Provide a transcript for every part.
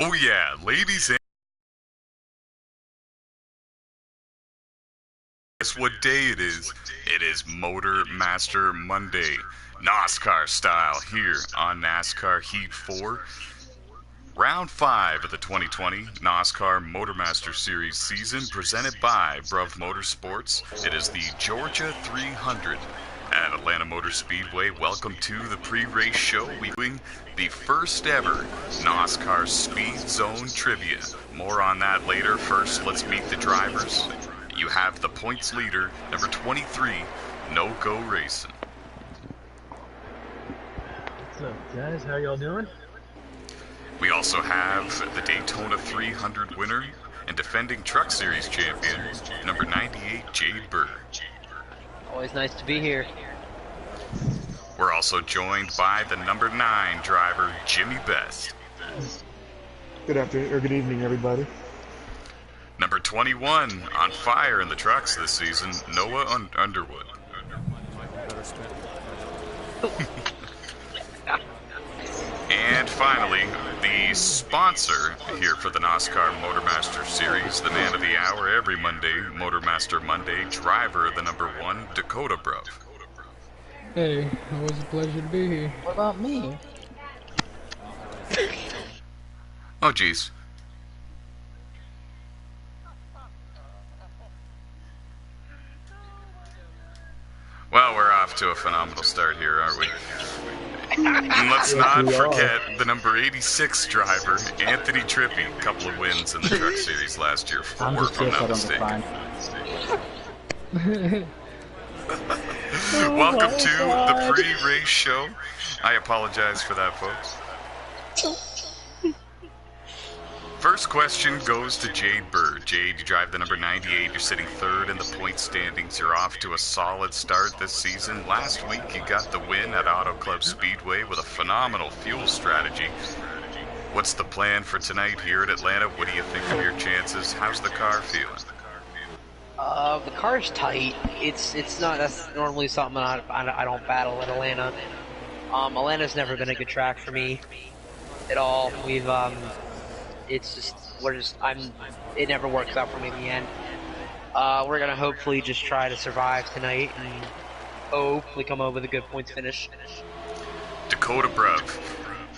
Oh yeah, ladies and guess what day it is? It is Motor Master Monday, NOSSCAR style here on NASCAR Heat 4. Round 5 of the 2020 NOSSCAR Motormaster Series season presented by Bruv Motorsports. It is the Georgia 300 at Atlanta Motor Speedway. Welcome to the pre-race show. We're doing the first ever NOSSCAR Speed Zone Trivia. More on that later. First, let's meet the drivers. You have the points leader, number 23, No Go Racing. What's up, guys? How y'all doing? We also have the Daytona 300 winner and defending Truck Series champion, number 98, Jade Burr. Always nice to be here. We're also joined by the number 9 driver, Jimmy Best. Good afternoon, or good evening, everybody. Number 21, on fire in the trucks this season, Noah Underwood. And finally, the sponsor here for the NOSSCAR Motormaster Series, the man of the hour every Monday, Motormaster Monday, driver of the number 1, Dakota Bruv. Hey, always a pleasure to be here. What about me? Oh, geez. Well, we're off to a phenomenal start here, aren't we? And let's not forget the number 86 driver, Anthony Trippi. A couple of wins in the Truck Series last year. 4, if I'm not mistaken. Welcome to the pre-race show. I apologize for that, folks. First question goes to Jade Burr. Jade, you drive the number 98. You're sitting 3rd in the point standings. You're off to a solid start this season. Last week, you got the win at Auto Club Speedway with a phenomenal fuel strategy. What's the plan for tonight here at Atlanta? What do you think of your chances? How's the car feeling? The car's tight. It's not. That's normally something I don't battle in Atlanta. Atlanta's never been a good track for me at all. We've it's just it never works out for me in the end. We're gonna hopefully just try to survive tonight and hopefully come up with a good points finish. Dakota Bruv,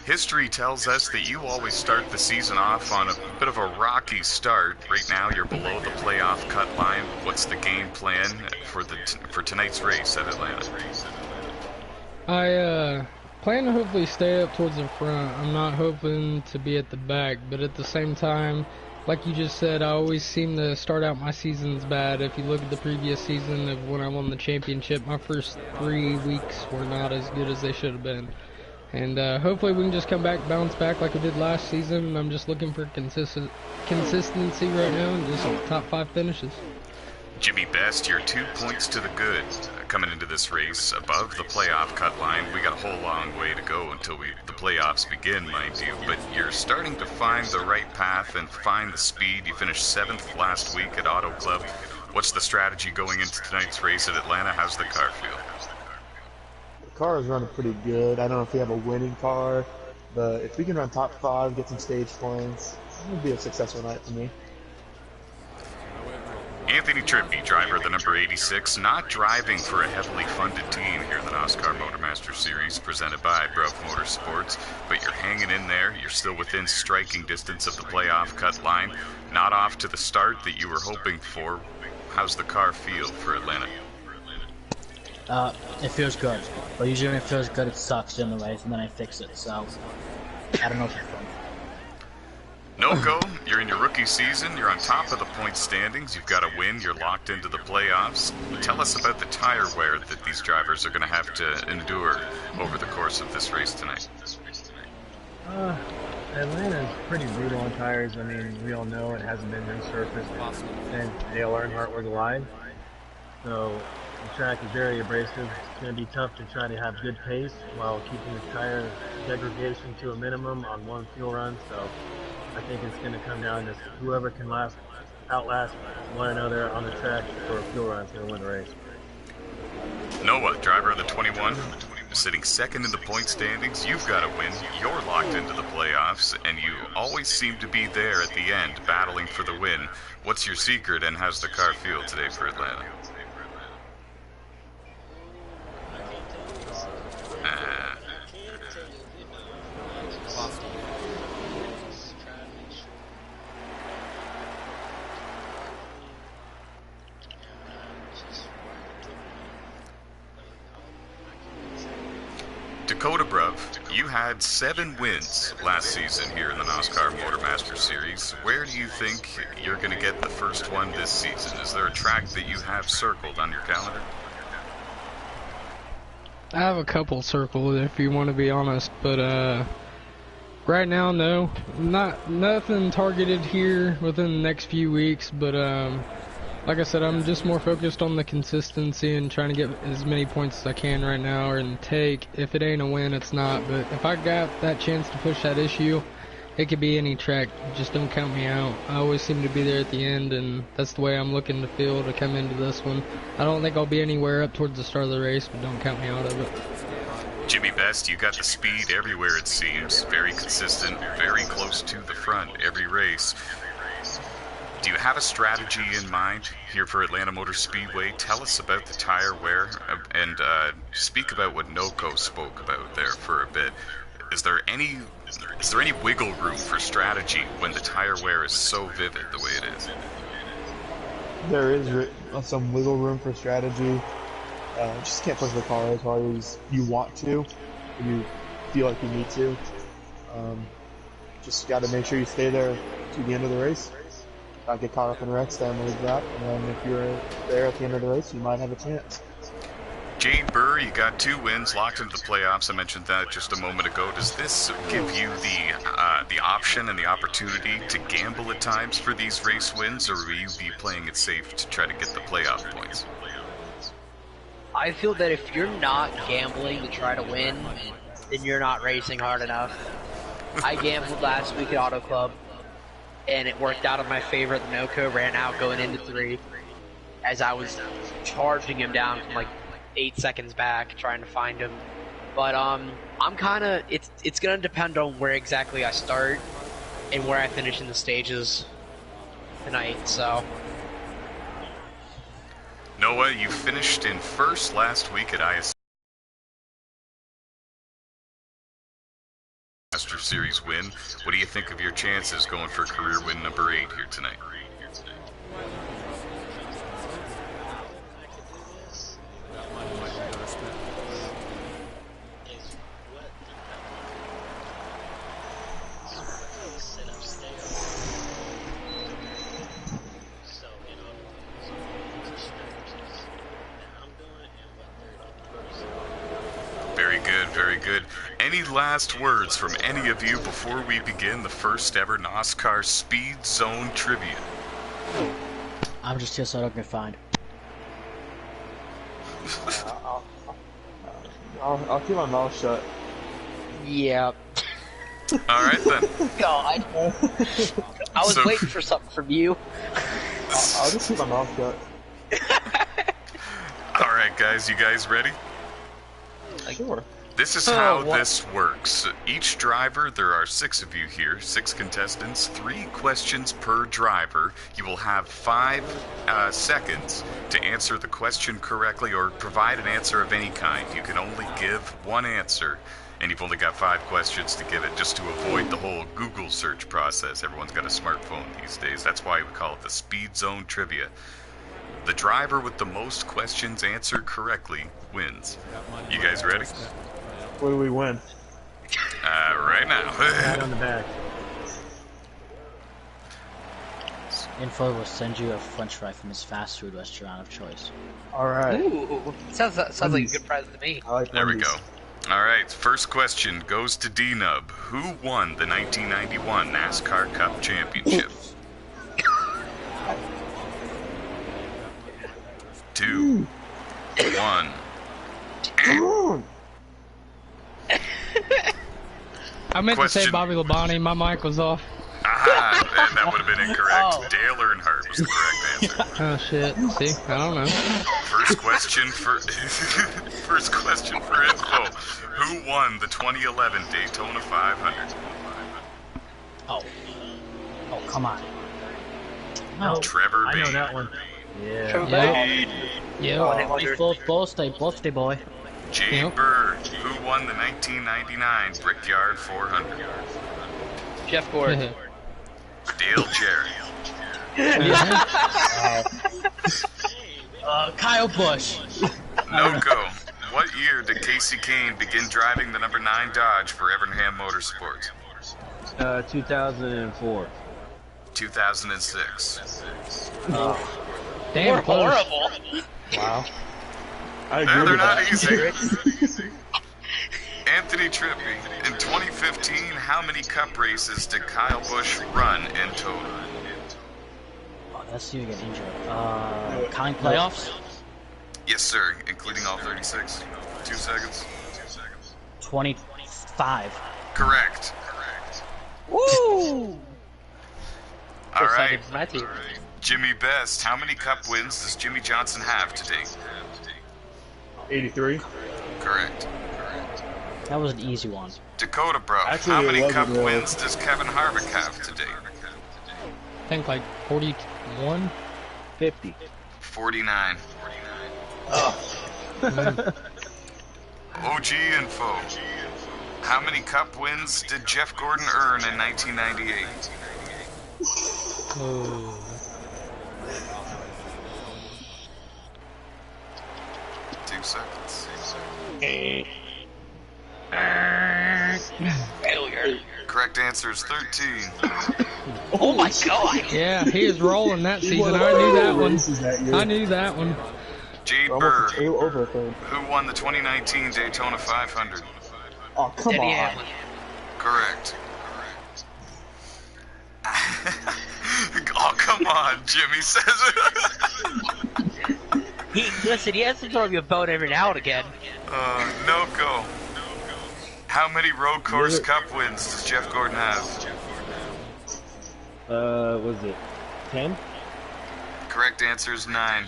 history tells us that you always start the season off on a bit of a rocky start. Right now you're below the playoff cut line. What's the game plan for tonight's race at Atlanta? I plan to hopefully stay up towards the front. I'm not hoping to be at the back, but at the same time, like you just said, I always seem to start out my seasons bad. If you look at the previous season of when I won the championship, my first 3 weeks were not as good as they should have been. And hopefully we can just come back, bounce back like we did last season. I'm just looking for consistency right now and just top 5 finishes. Jimmy Best, you're 2 points to the good coming into this race above the playoff cut line. We got a whole long way to go until the playoffs begin, mind you, but you're starting to find the right path and find the speed. You finished 7th last week at Auto Club. What's the strategy going into tonight's race at Atlanta? How's the car feel? The car is running pretty good. I don't know if we have a winning car, but if we can run top 5, get some stage points, it would be a successful night for me. Anthony Trippi, driver of the number 86, not driving for a heavily funded team here in the NOSSCAR Motormaster Series presented by Bruv Motorsports, but you're hanging in there. You're still within striking distance of the playoff cut line. Not off to the start that you were hoping for. How's the car feel for Atlanta? It feels good, but usually when it feels good, it sucks in the race, and then I fix it, so I don't know if it's fun. No-go, you're in your rookie season, you're on top of the point standings, you've got a win, you're locked into the playoffs. Tell us about the tire wear that these drivers are going to have to endure over the course of this race tonight. Atlanta's pretty brutal on tires. I mean, we all know it hasn't been resurfaced since Dale Earnhardt was alive. So the track is very abrasive. It's going to be tough to try to have good pace while keeping the tire degradation to a minimum on one fuel run. So I think it's going to come down to whoever can outlast one another on the track for a fuel run is going to win the race. Noah, driver of the 21, sitting second in the point standings. You've got to win. You're locked into the playoffs, and you always seem to be there at the end, battling for the win. What's your secret, and how's the car feel today for Atlanta? Dakota Bruv, you had 7 wins last season here in the NOSSCAR Motormaster Series. Where do you think you're going to get the first one this season? Is there a track that you have circled on your calendar? I have a couple circled, if you want to be honest, but right now, no. Nothing targeted here within the next few weeks, but like I said, I'm just more focused on the consistency and trying to get as many points as I can right now, and take, if it ain't a win, it's not. But if I got that chance to push that issue, it could be any track. Just don't count me out. I always seem to be there at the end, and that's the way I'm looking to feel to come into this one. I don't think I'll be anywhere up towards the start of the race, but don't count me out of it. Jimmy Best, you got the speed everywhere it seems. Very consistent, very close to the front every race. Do you have a strategy in mind here for Atlanta Motor Speedway? Tell us about the tire wear, and speak about what NOCO spoke about there for a bit. Is there any wiggle room for strategy when the tire wear is so vivid the way it is? There is some wiggle room for strategy. Just can't push the car as hard as you want to, and you feel like you need to. Just got to make sure you stay there to the end of the race. Not get caught up in wrecks down the drop, and then if you're there at the end of the race, you might have a chance. Jade Burr, you got 2 wins, locked into the playoffs. I mentioned that just a moment ago. Does this give you the option and the opportunity to gamble at times for these race wins, or will you be playing it safe to try to get the playoff points? I feel that if you're not gambling to try to win, then you're not racing hard enough. I gambled last week at Auto Club, and it worked out in my favor. The NOCO ran out going into 3 as I was charging him down from like 8 seconds back trying to find him. But I'm kind of, it's going to depend on where exactly I start and where I finish in the stages tonight, so. Noah, you finished in first last week at IS Master Series win. What do you think of your chances going for career win number 8 here tonight? Very good, very good. Any last words from any of you before we begin the first ever NOSSCAR Speed Zone Trivia? I'm just here so I don't get fined. I'll keep my mouth shut. Yeah. Alright then. God. I was waiting for something from you. I'll just keep my mouth shut. Alright guys, you guys ready? Sure. This is how this works. Each driver, there are 6 of you here, 6 contestants, 3 questions per driver. You will have 5 seconds to answer the question correctly or provide an answer of any kind. You can only give one answer, and you've only got 5 questions to give it, just to avoid the whole Google search process. Everyone's got a smartphone these days. That's why we call it the Speed Zone Trivia. The driver with the most questions answered correctly wins. You guys ready? What do we win? Right now. Pat on the back. Info will send you a french fry from his fast food restaurant of choice. Alright. Ooh, sounds like a good present to me. I like There we Wendy's. go. Alright, first question goes to D-Nub. Who won the 1991 NASCAR Cup Championship? 2, 1. I meant to say Question. Bobby Labonte, my mic was off. Aha, and that would have been incorrect. Dale Earnhardt was the correct answer. Oh shit, see, I don't know. First question for first question for info. Who won the 2011 Daytona 500? Oh, come on. No. Trevor I Bayne. know that one. Yeah. Trevor Yep. Oh, Yep. Birthday boy. Jay Yep. Burr, who won the 1999 Brickyard 400? Jeff Gordon. Dale Jarrett. Kyle Busch. No go. What year did Casey Kane begin driving the number 9 Dodge for Evernham Motorsports? 2004. 2006. Damn, You're close. horrible. Wow. I agree They're with not that. easy. Anthony Trippi, in 2015, how many cup races did Kyle Busch run in total? Oh, that's you get injured. Kind playoffs? Yes, sir, including all 36. 2 seconds. 25. Correct. Woo! All right. Second for my team. Jimmy Best, how many cup wins does Jimmy Johnson have to date? 83. Correct. That was an easy one. Dakota Bro, Actually, how it many wasn't cup really. wins does Kevin Harvick have to date? I think like 41. 50. 49. OG info. How many cup wins did Jeff Gordon earn in 1998? Oh. Two seconds. Failure. Correct answer is 13. Oh my god! Yeah, he was rolling that season. I knew that one. Races that year. I knew that one. Jay We're Burr, almost over a third. who won the 2019 Daytona 500? Oh, come Denny on. Hamlin. Correct. Oh, come on, Jimmy says it. He has to throw me a bone every now and again. No go. How many road course cup wins does Jeff Gordon have? Was it 10? Correct answer is 9. I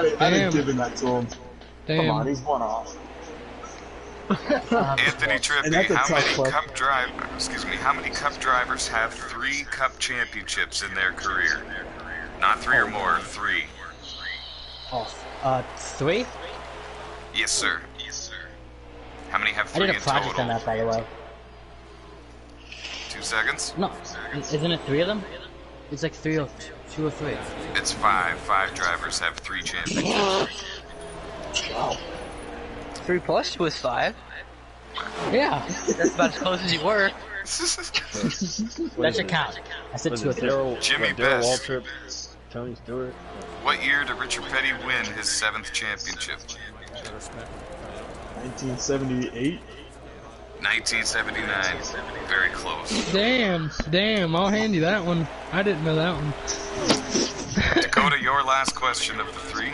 didn't Damn. give him that to him. Come on, Damn. he's one off. Anthony And Trippi, that's a how tough many question. how many cup drivers have 3 cup championships in their career? Not 3 or more, 3. Oh, 3? Yes, sir. How many have I 3 did a in project total? on that, by the way. 2 seconds? No, isn't it 3 of them? It's like 2 or 3. It's 5. 5 drivers have 3 championships. 3 plus was 5. Yeah. That's about as close as you were. That should count. I said Was 2 or it 3. Jimmy Darryl Best. Waltrip, Tony Stewart? What year did Richard Petty win his 7th championship? 1978. 1979. Very close. Damn, I'll hand you that one. I didn't know that one. Dakota, your last question of the 3.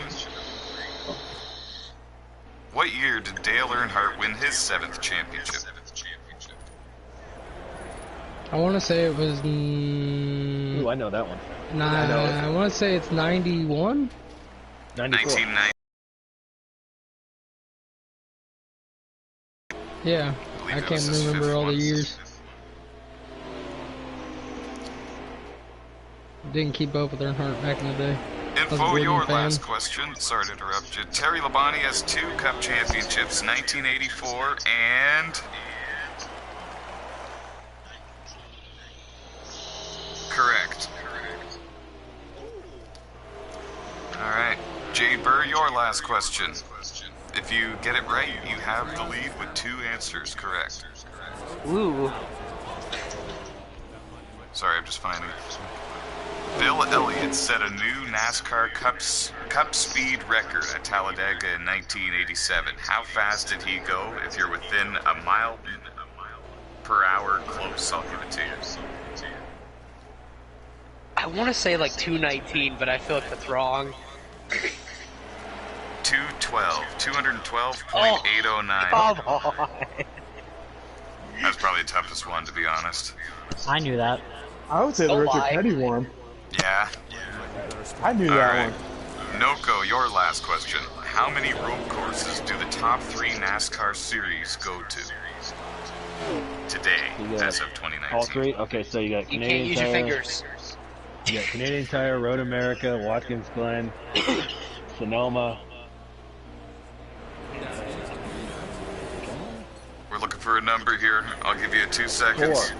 What year did Dale Earnhardt win his 7th championship? I want to say it was. Ooh, I know that one. I want to say it's 91. 94. 1990. Yeah, believe I it can't was his remember 5th all the one. years. Didn't keep up with Earnhardt back in the day. I was a Info, Gordon your fan. last question. Sorry to interrupt you. Terry Labonte has 2 cup championships, 1984 and... Correct. Alright. Jay Burr, your last question. If you get it right, you have the lead with 2 answers correct. Ooh. Sorry, I'm just finding it. Bill Elliott set a new NASCAR Cup speed record at Talladega in 1987. How fast did he go? If you're within a mile per hour close, I'll give it to you. I want to say like 219, but I feel like that's wrong. 212.809. Come on. That's probably the toughest one, to be honest. I knew that. I would say the Don't Richard lie. Petty one. Yeah. I knew All that right. one. Noko, your last question. How many road courses do the top 3 NASCAR series go to? Today, as of 2019. All 3? Okay, so you got You Canadian can't use Tire. your fingers. You got Canadian Tire, Road America, Watkins Glen, Sonoma. We're looking for a number here. I'll give you 2 seconds.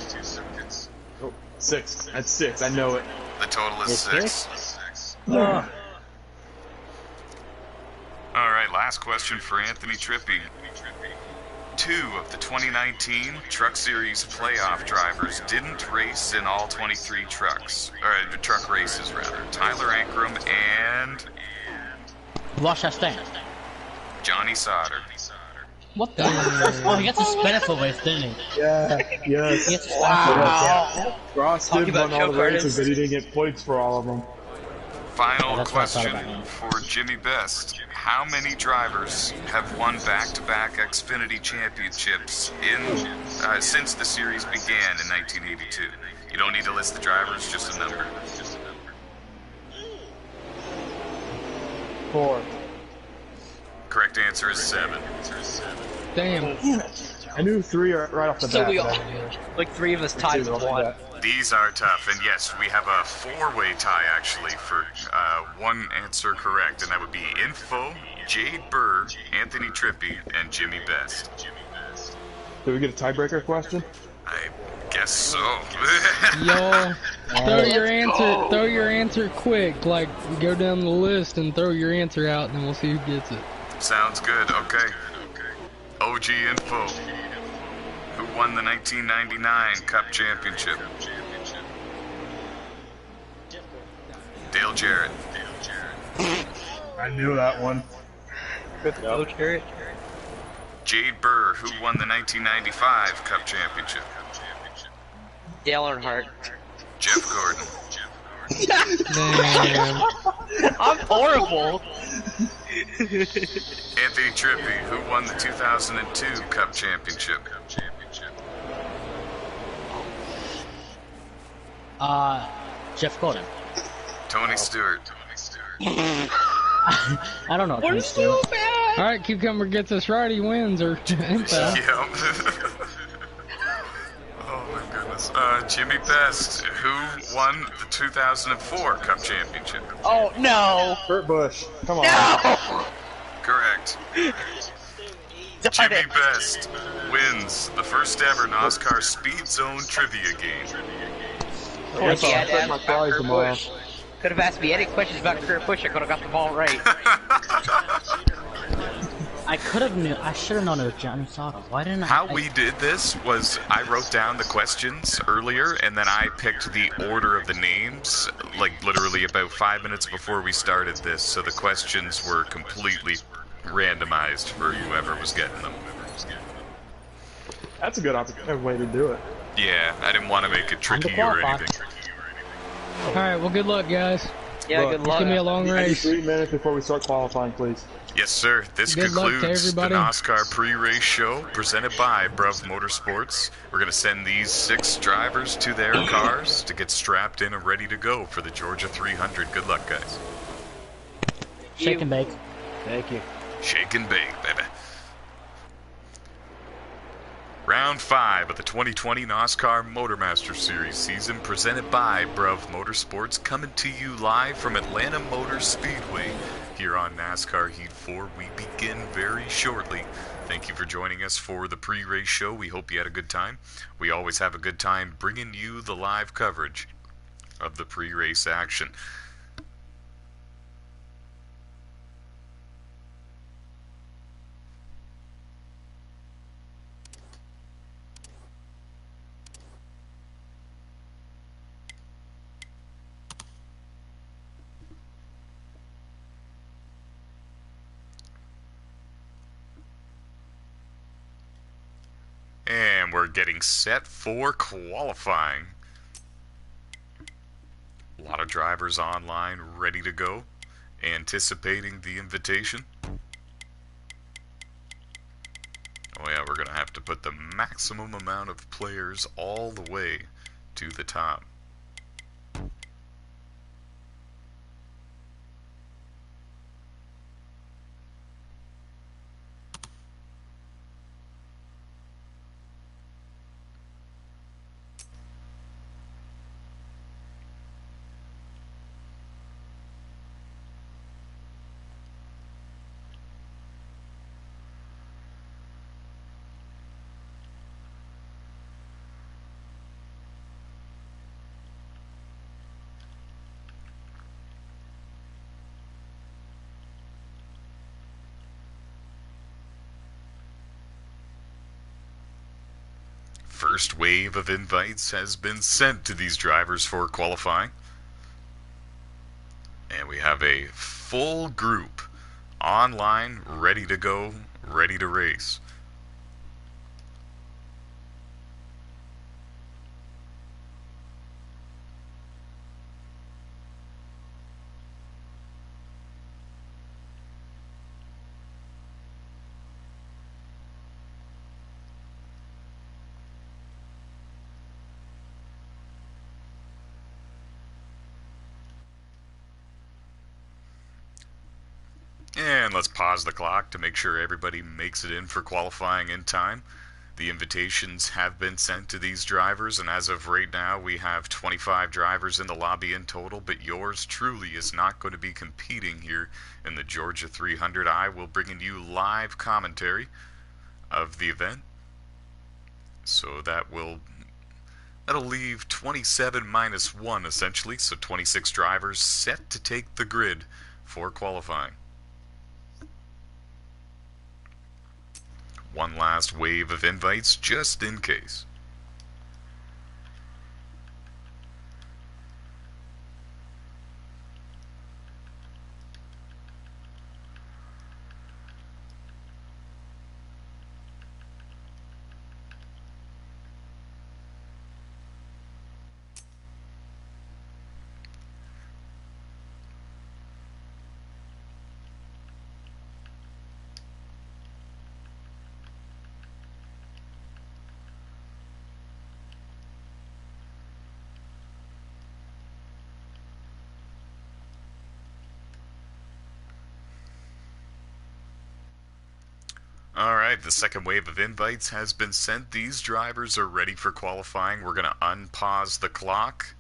4. Oh, 6. That's 6. I know it. The total is It's 6. Ah. Alright, last question for Anthony Trippi. 2 of the 2019 Truck Series playoff drivers didn't race in all 23 trucks. Or truck races, rather. Tyler Ankrum and Ross Chastain. Johnny Sauter. What the? Oh, he got suspended for race, didn't he? Yeah, yes. He got suspended for Ross Talking did about win all the show races, carders. but he didn't get points for all of them. Final that's what I thought question about him. for Jimmy Best. How many drivers have won back-to-back Xfinity championships since the series began in 1982? You don't need to list the drivers, just a number. 4. Correct answer is 7. Damn. I knew 3 right off the So bat. we all, but I knew it. like 3 of us tied Two with off the 1. bat. These are tough, and yes, we have a 4-way tie actually for one answer correct, and that would be Info, Jade Burr, Anthony Trippi, and Jimmy Best. Did we get a tiebreaker question? I guess so. Y'all, throw your answer quick. Like, go down the list and throw your answer out, and then we'll see who gets it. Sounds good. Okay. OG Info. Who won the 1999 Cup Championship? Dale Jarrett. I knew that one. Oh, Jarrett. Jade Burr, who won the 1995 Cup Championship? Dale Earnhardt. Jeff Gordon. Damn. I'm horrible. Anthony Trippi, who won the 2002 Cup Championship? Jeff Gordon. Tony Stewart. I don't know. We're so bad. All right, Cucumber gets us right. He wins, or Yep. Oh my goodness. Jimmy Best, who won the 2004 Cup Championship? Oh, no. Kurt Busch. Come on. No. Correct. Darn Jimmy it. Best wins the first ever NOSSCAR Speed Zone trivia game. Of course, he had to I'll ask my about prize Kurt tomorrow. Busch. Could have asked me any questions about Kurt Busch. I could have got them all right. I could have knew. I should have known it was Johnny Sauter. Why didn't I? How we did this was I wrote down the questions earlier, and then I picked the order of the names, like literally about 5 minutes before we started this, so the questions were completely randomized for whoever was getting them. That's a good way to do it. Yeah, I didn't want to make it tricky or qualify. anything. all right. Well, good luck, guys. Yeah, Look, good It's luck. gonna be a long I need race. 3 minutes before we start qualifying, please. Yes, sir. This Good luck to concludes the everybody. NOSSCAR pre-race show presented by Bruv Motorsports. We're going to send these 6 drivers to their cars to get strapped in and ready to go for the Georgia 300. Good luck, guys. Shake and bake. Thank you. Shake and bake, baby. Round 5 of the 2020 NOSSCAR Motormaster Series season presented by Bruv Motorsports, coming to you live from Atlanta Motor Speedway here on NASCAR Heat 4. We begin very shortly. Thank you for joining us for the pre-race show. We hope you had a good time. We always have a good time bringing you the live coverage of the pre-race action. And we're getting set for qualifying. A lot of drivers online ready to go, anticipating the invitation. Oh yeah, we're going to have to put the maximum amount of players all the way to the top. first wave of invites has been sent to these drivers for qualifying. And we have a full group online, ready to go, ready to race. And let's pause the clock to make sure everybody makes it in for qualifying in time. The invitations have been sent to these drivers, and as of right now, we have 25 drivers in the lobby in total, but yours truly is not going to be competing here in the Georgia 300. I will bring you live commentary of the event. So that'll leave 27 minus 1, essentially, so 26 drivers set to take the grid for qualifying. One last wave of invites just in case. Alright, the second wave of invites has been sent. These drivers are ready for qualifying. We're going to unpause the clock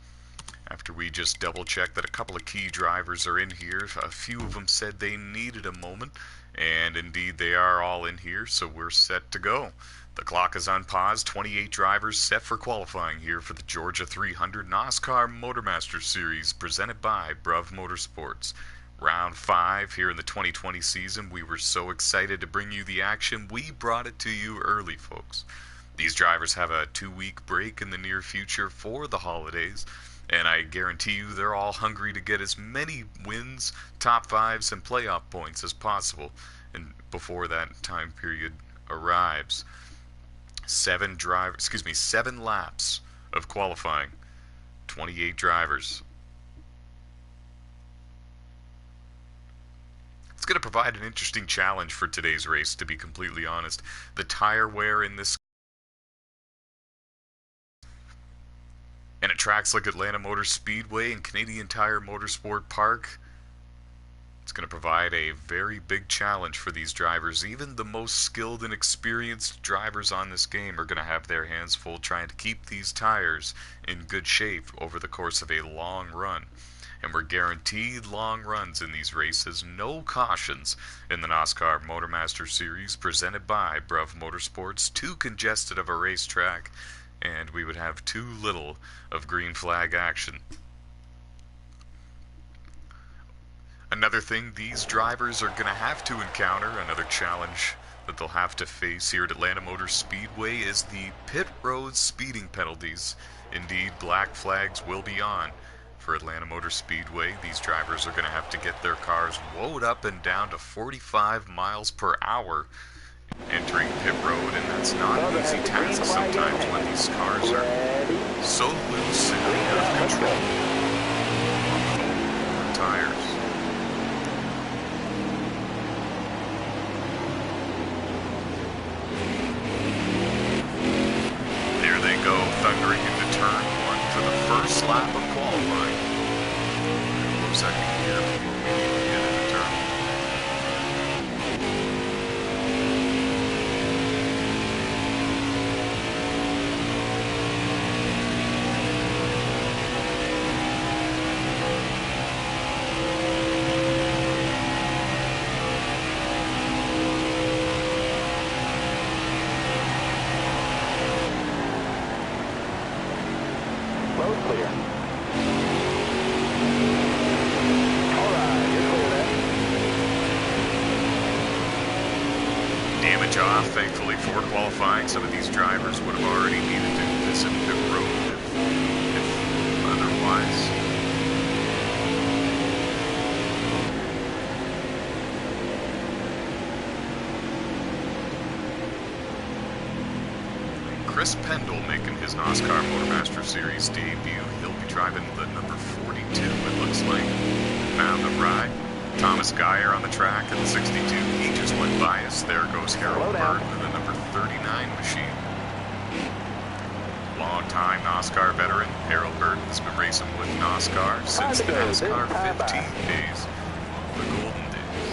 after we just double check that a couple of key drivers are in here. A few of them said they needed a moment, and indeed they are all in here, so we're set to go. The clock is unpaused. 28 drivers set for qualifying here for the Georgia 300 NOSSCAR Motormaster Series presented by Bruv Motorsports. Round 5 here in the 2020 season. We were so excited to bring you the action, we brought it to you early, folks. These drivers have a 2-week break in the near future for the holidays, and I guarantee you they're all hungry to get as many wins, top 5s, and playoff points as possible and before that time period arrives. 7 laps of qualifying, 28 drivers. It's going to provide an interesting challenge for today's race, to be completely honest. The tire wear in this, and at tracks like Atlanta Motor Speedway and Canadian Tire Motorsport Park, it's going to provide a very big challenge for these drivers. Even the most skilled and experienced drivers on this game are going to have their hands full trying to keep these tires in good shape over the course of a long run. And we're guaranteed long runs in these races, no cautions in the NOSSCAR Motormaster Series presented by Bruv Motorsports. Too congested of a racetrack, and we would have too little of green flag action. Another thing these drivers are going to have to encounter, another challenge that they'll have to face here at Atlanta Motor Speedway, is the pit road speeding penalties. Indeed, black flags will be on. For Atlanta Motor Speedway, these drivers are going to have to get their cars woed up and down to 45 miles per hour entering pit road, and that's not an easy task sometimes when these cars are so loose and out of control on the tires. There they go, thundering into turn 1 for the first lap of qualifying. Second here before we even get into turn. before qualifying, some of these drivers would have already needed to visit pit road if otherwise. Chris Pendle making his NOSSCAR Motormaster Series debut. He'll be driving the number 42, it looks like. Found the ride. Thomas Geyer on the track at the 62. He just went by us. There goes Harold Bird in the number 39 machine. Long-time NOSSCAR veteran Harold Bird has been racing with NOSSCAR since the NASCAR 15 days, the golden days.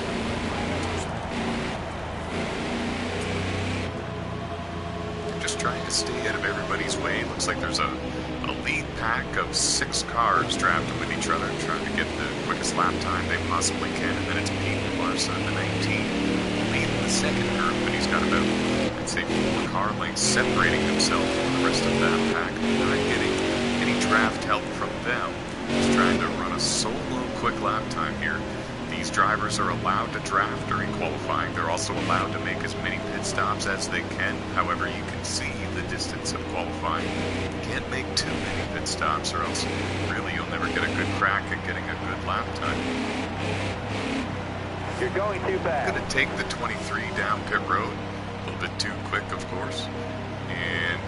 Just trying to stay out of everybody's way. Looks like there's a lead pack of 6 cars drafted with each other, trying to get the quickest lap time they possibly can, and then it's Peyton Larson, the 19, leading the second group, and he's got about, I'd say, 4 car lengths separating himself from the rest of that pack. Not getting any draft help from them. He's trying to run a solo quick lap time here. These drivers are allowed to draft during qualifying. They're also allowed to make as many pit stops as they can. However, you can see the distance of qualifying. You can't make too many pit stops or else really you'll never get a good crack at getting a good lap time. You're going too fast. Gonna take the 23 down pit road. A little bit too quick, of course. And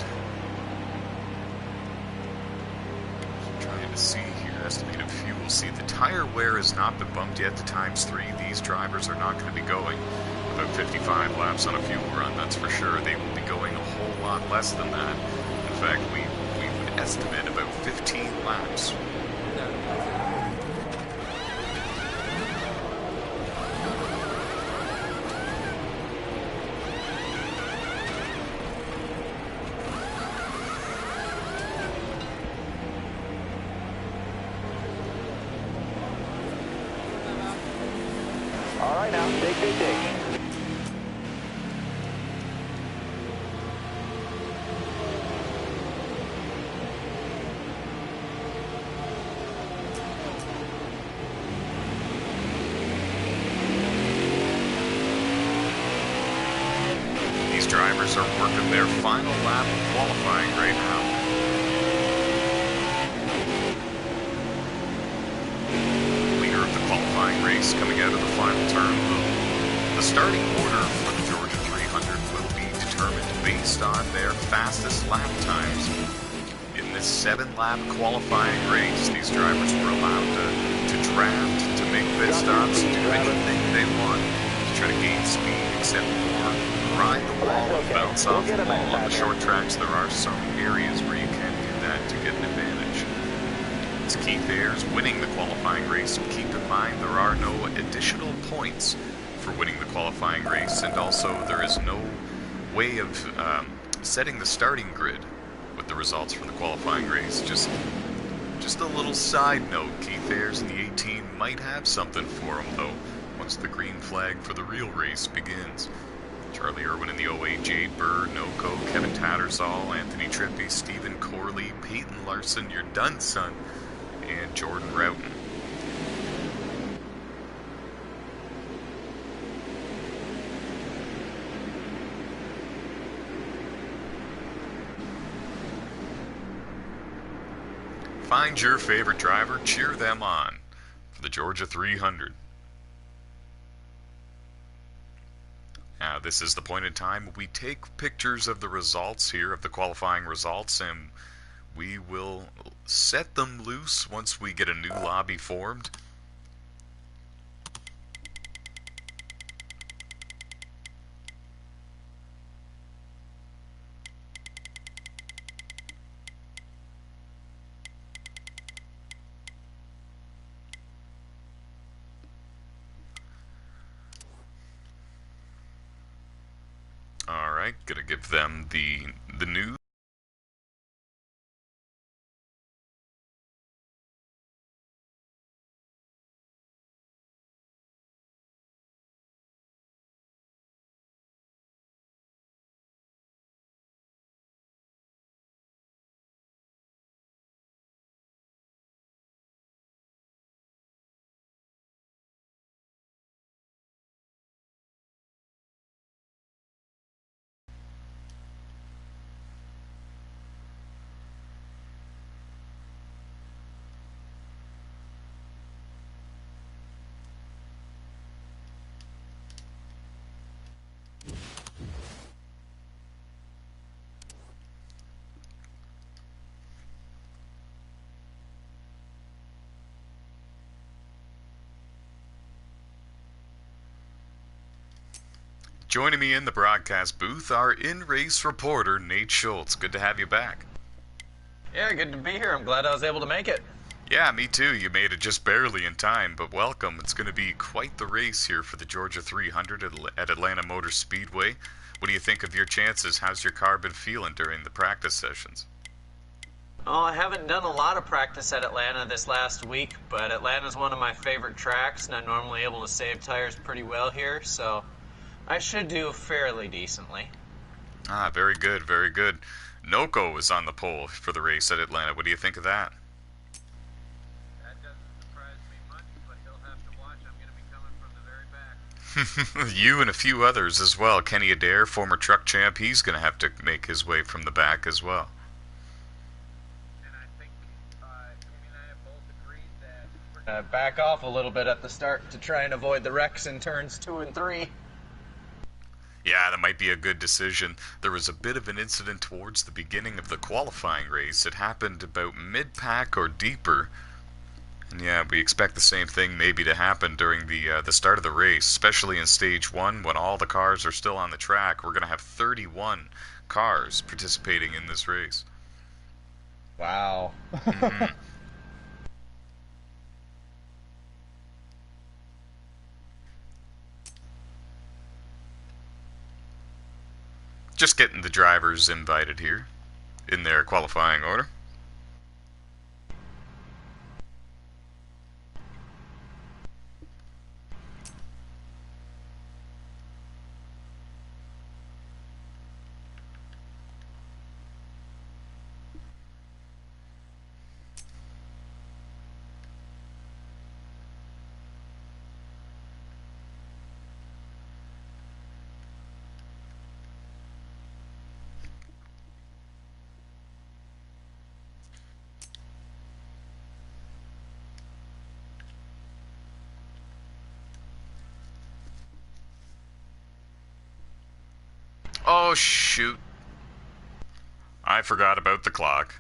trying to see here, estimated fuel. See, the tire wear has not been bumped yet to ×3. These drivers are not going to be going about 55 laps on a fuel run, that's for sure. They will be going a whole lot less than that. In fact, we would estimate about 15 laps. All right now, dig. These drivers are working their final lap of qualifying right now. Leader of the qualifying race coming out of the final turn. The starting order for the Georgia 300 will be determined based on their fastest lap times. In this 7-lap qualifying race, these drivers were allowed to draft, to make pit stops, to do anything they want to try to gain speed, except for ride the wall and bounce off the wall. On the short tracks, there are some areas where you can do that to get an advantage. It's Keith Ayers winning the qualifying race. Keep in mind there are no additional points for winning the qualifying race, and also there is no way of setting the starting grid with the results from the qualifying race. Just a little side note, Keith Ayers in the 18 might have something for him though once the green flag for the real race begins. Charlie Irwin in the 08, Jade Bird, Noko, Kevin Tattersall, Anthony Trippi, Stephen Corley, Peyton Larson, your done son, and Jordan Roughton. Find your favorite driver, cheer them on for the Georgia 300. Now, this is the point in time we take pictures of the results here, of the qualifying results, and we will set them loose once we get a new lobby formed. Alright, gonna give them the news. Joining me in the broadcast booth, our in-race reporter, Nate Schultz. Good to have you back. Yeah, good to be here. I'm glad I was able to make it. Yeah, me too. You made it just barely in time, but welcome. It's going to be quite the race here for the Georgia 300 at Atlanta Motor Speedway. What do you think of your chances? How's your car been feeling during the practice sessions? Oh, I haven't done a lot of practice at Atlanta this last week, but Atlanta's one of my favorite tracks, and I'm normally able to save tires pretty well here, so I should do fairly decently. Ah, very good, very good. Noko is on the pole for the race at Atlanta. What do you think of that? That doesn't surprise me much, but he'll have to watch. I'm going to be coming from the very back. You and a few others as well. Kenny Adair, former truck champ, he's going to have to make his way from the back as well. And I think Kenny and I have both agreed that we're Back off a little bit at the start to try and avoid the wrecks in turns 2 and 3. Yeah, that might be a good decision. There was a bit of an incident towards the beginning of the qualifying race. It happened about mid-pack or deeper. And yeah, we expect the same thing maybe to happen during the start of the race, especially in Stage 1 when all the cars are still on the track. We're going to have 31 cars participating in this race. Wow. Mm-hmm. Just getting the drivers invited here in their qualifying order. Oh, shoot. I forgot about the clock.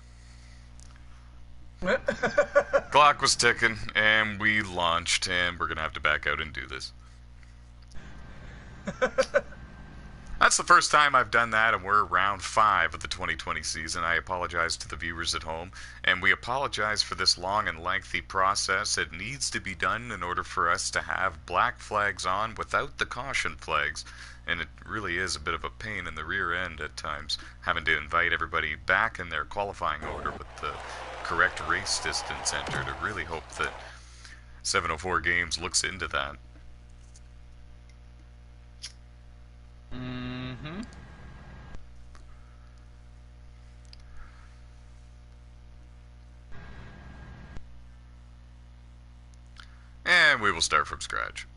Clock was ticking, and we launched, and we're going to have to back out and do this. That's the first time I've done that, and we're round 5 of the 2020 season. I apologize to the viewers at home, and we apologize for this long and lengthy process. It needs to be done in order for us to have black flags on without the caution flags, and it really is a bit of a pain in the rear end at times, having to invite everybody back in their qualifying order with the correct race distance entered. I really hope that 704 Games looks into that. Mm-hmm. And we will start from scratch.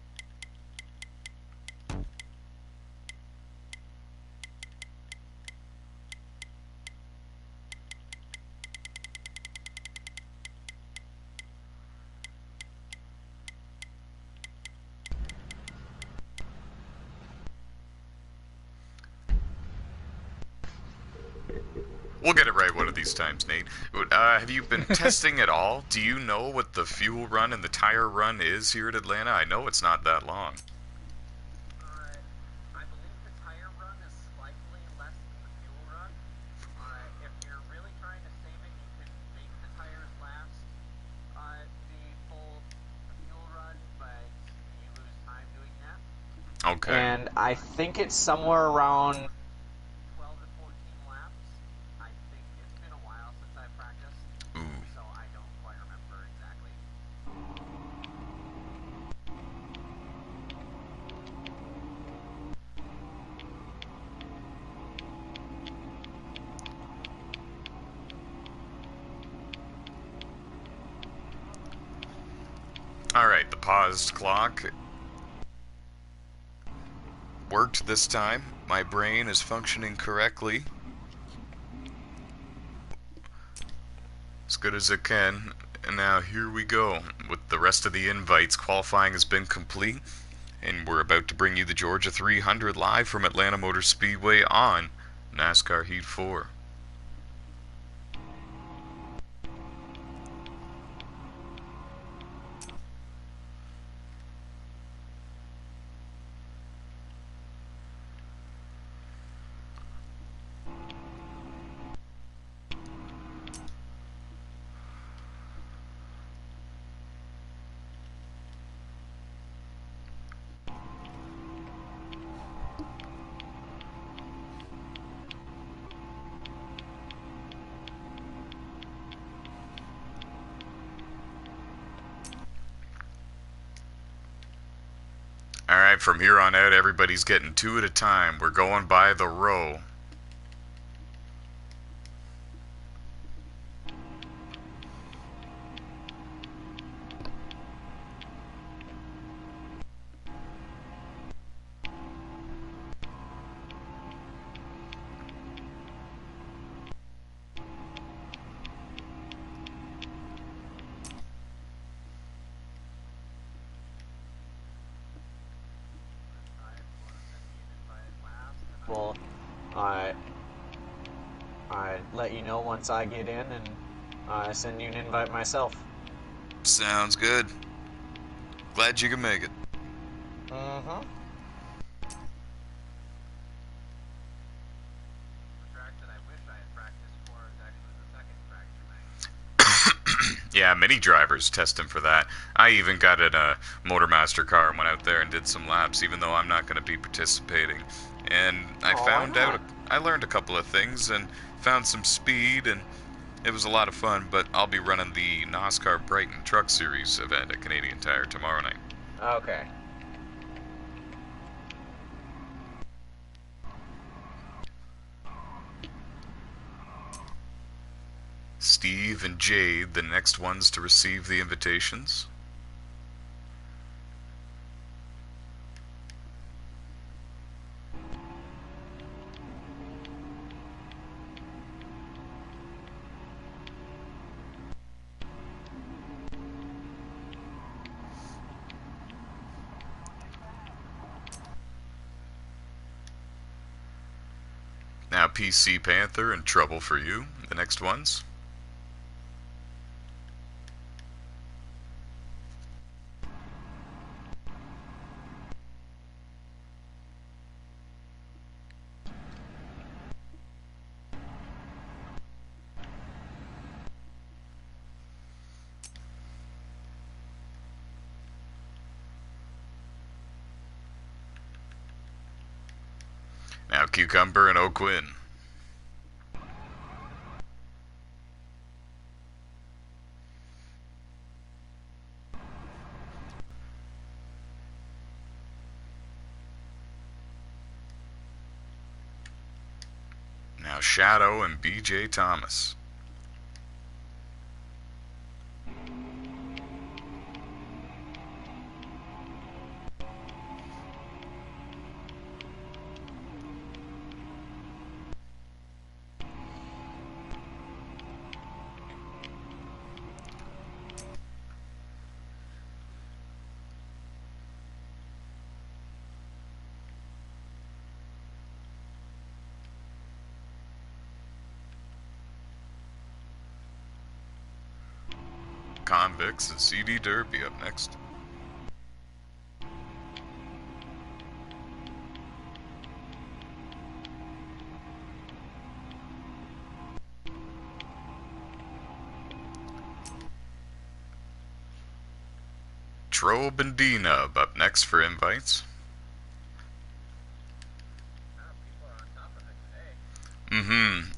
We'll get it right one of these times, Nate. Have you been testing at all? Do you know what the fuel run and the tire run is here at Atlanta? I know it's not that long. I believe the tire run is slightly less than the fuel run. If you're really trying to save it, you can make the tires last the full fuel run, but you lose time doing that. Okay. And I think it's somewhere around 12 to 14 laps. I think it's been a while since I practiced, Ooh. so I don't quite remember exactly. Alright, the paused clock worked this time. My brain is functioning correctly. As good as it can. And now here we go. With the rest of the invites, qualifying has been complete. And we're about to bring you the Georgia 300 live from Atlanta Motor Speedway on NASCAR Heat 4. Alright, from here on out, everybody's getting 2 at a time. We're going by the row. Well, I let you know once I get in, and I send you an invite myself. Sounds good. Glad you can make it. Mm-hmm. The track that I wish I had practiced for is actually the second track tonight. Yeah, many drivers test him for that. I even got in a Motormaster car and went out there and did some laps, even though I'm not going to be participating. And I found out, I learned a couple of things and found some speed, and it was a lot of fun. But I'll be running the NOSSCAR Brighton Truck Series event at Canadian Tire tomorrow night. Okay. Steve and Jade, the next ones to receive the invitations. Now PC Panther and Trouble for You, the next ones. Now Cucumber and O'Quinn. Now Shadow and BJ Thomas. Convicts and CD Derby up next. Trobe and D-Nub up next for invites. Mm-hmm.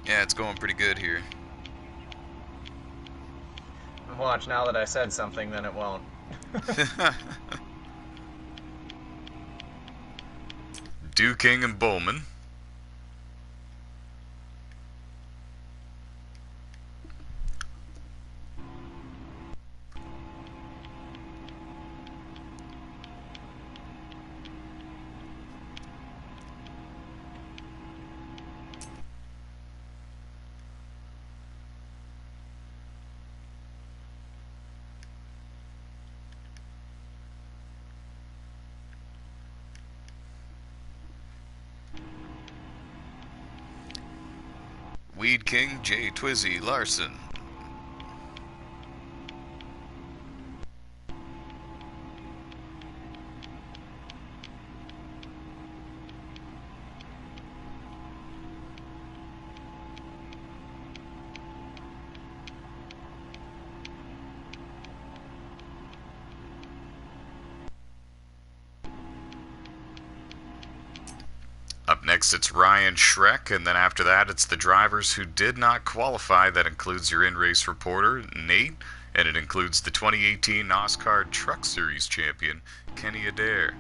Yeah, it's going pretty good here. Watch, now that I said something, then it won't. King and Bowman. Weed King, J. Twizzy Larson. Up next, it's Ryan Schreck, and then after that, it's the drivers who did not qualify. That includes your in-race reporter, Nate, and it includes the 2018 NOSSCAR Truck Series champion, Kenny Adair.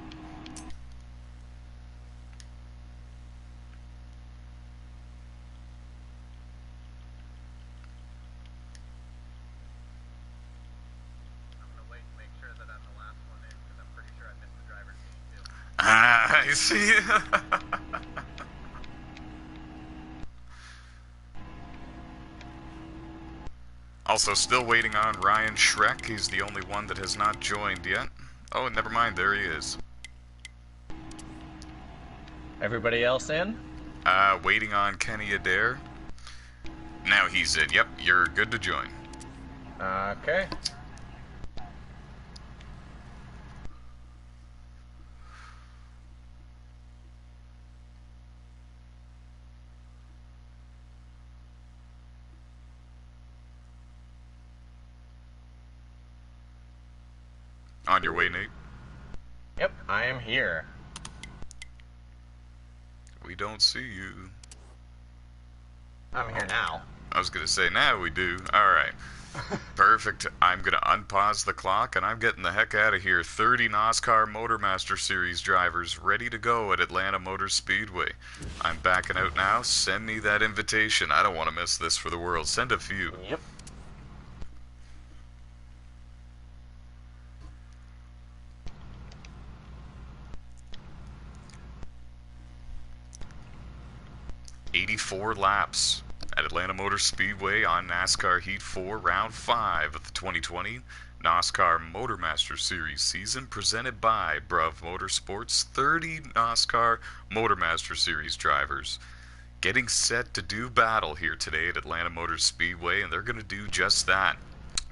Ah, I see. Also, still waiting on Ryan Schreck. He's the only one that has not joined yet. Oh, never mind. There he is. Everybody else in? Waiting on Kenny Adair. Now he's in. Yep, you're good to join. Okay. On your way, Nate. Yep, I am here. We don't see you. I'm here now. I was gonna say, now we do. Alright. Perfect. I'm gonna unpause the clock, and I'm getting the heck out of here. 30 NOSSCAR Motormaster Series drivers ready to go at Atlanta Motor Speedway. I'm backing out now. Send me that invitation. I don't want to miss this for the world. Send a few. Yep. "84 laps at Atlanta Motor Speedway on NASCAR Heat 4, Round 5 of the 2020 NOSSCAR Motormaster Series season, presented by Bruv Motorsports. 30 NOSSCAR Motormaster Series drivers getting set to do battle here today at Atlanta Motor Speedway, and they're going to do just that.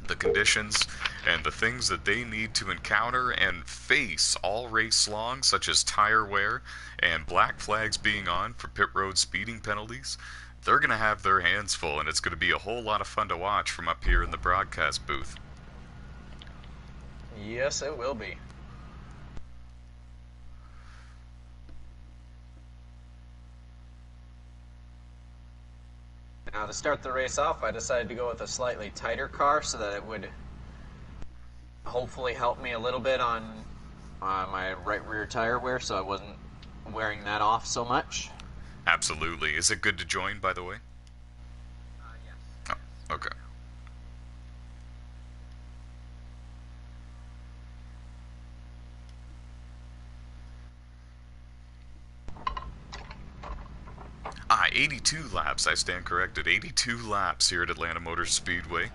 The conditions and the things that they need to encounter and face all race long, such as tire wear and black flags being on for pit road speeding penalties, they're going to have their hands full, and it's going to be a whole lot of fun to watch from up here in the broadcast booth. Yes, it will be. Now, to start the race off, I decided to go with a slightly tighter car so that it would hopefully help me a little bit on my right rear tire wear, so I wasn't wearing that off so much. Absolutely. Is it good to join, by the way? Yes. Oh, okay. Ah, 82 laps. I stand corrected. 82 laps here at Atlanta Motor Speedway.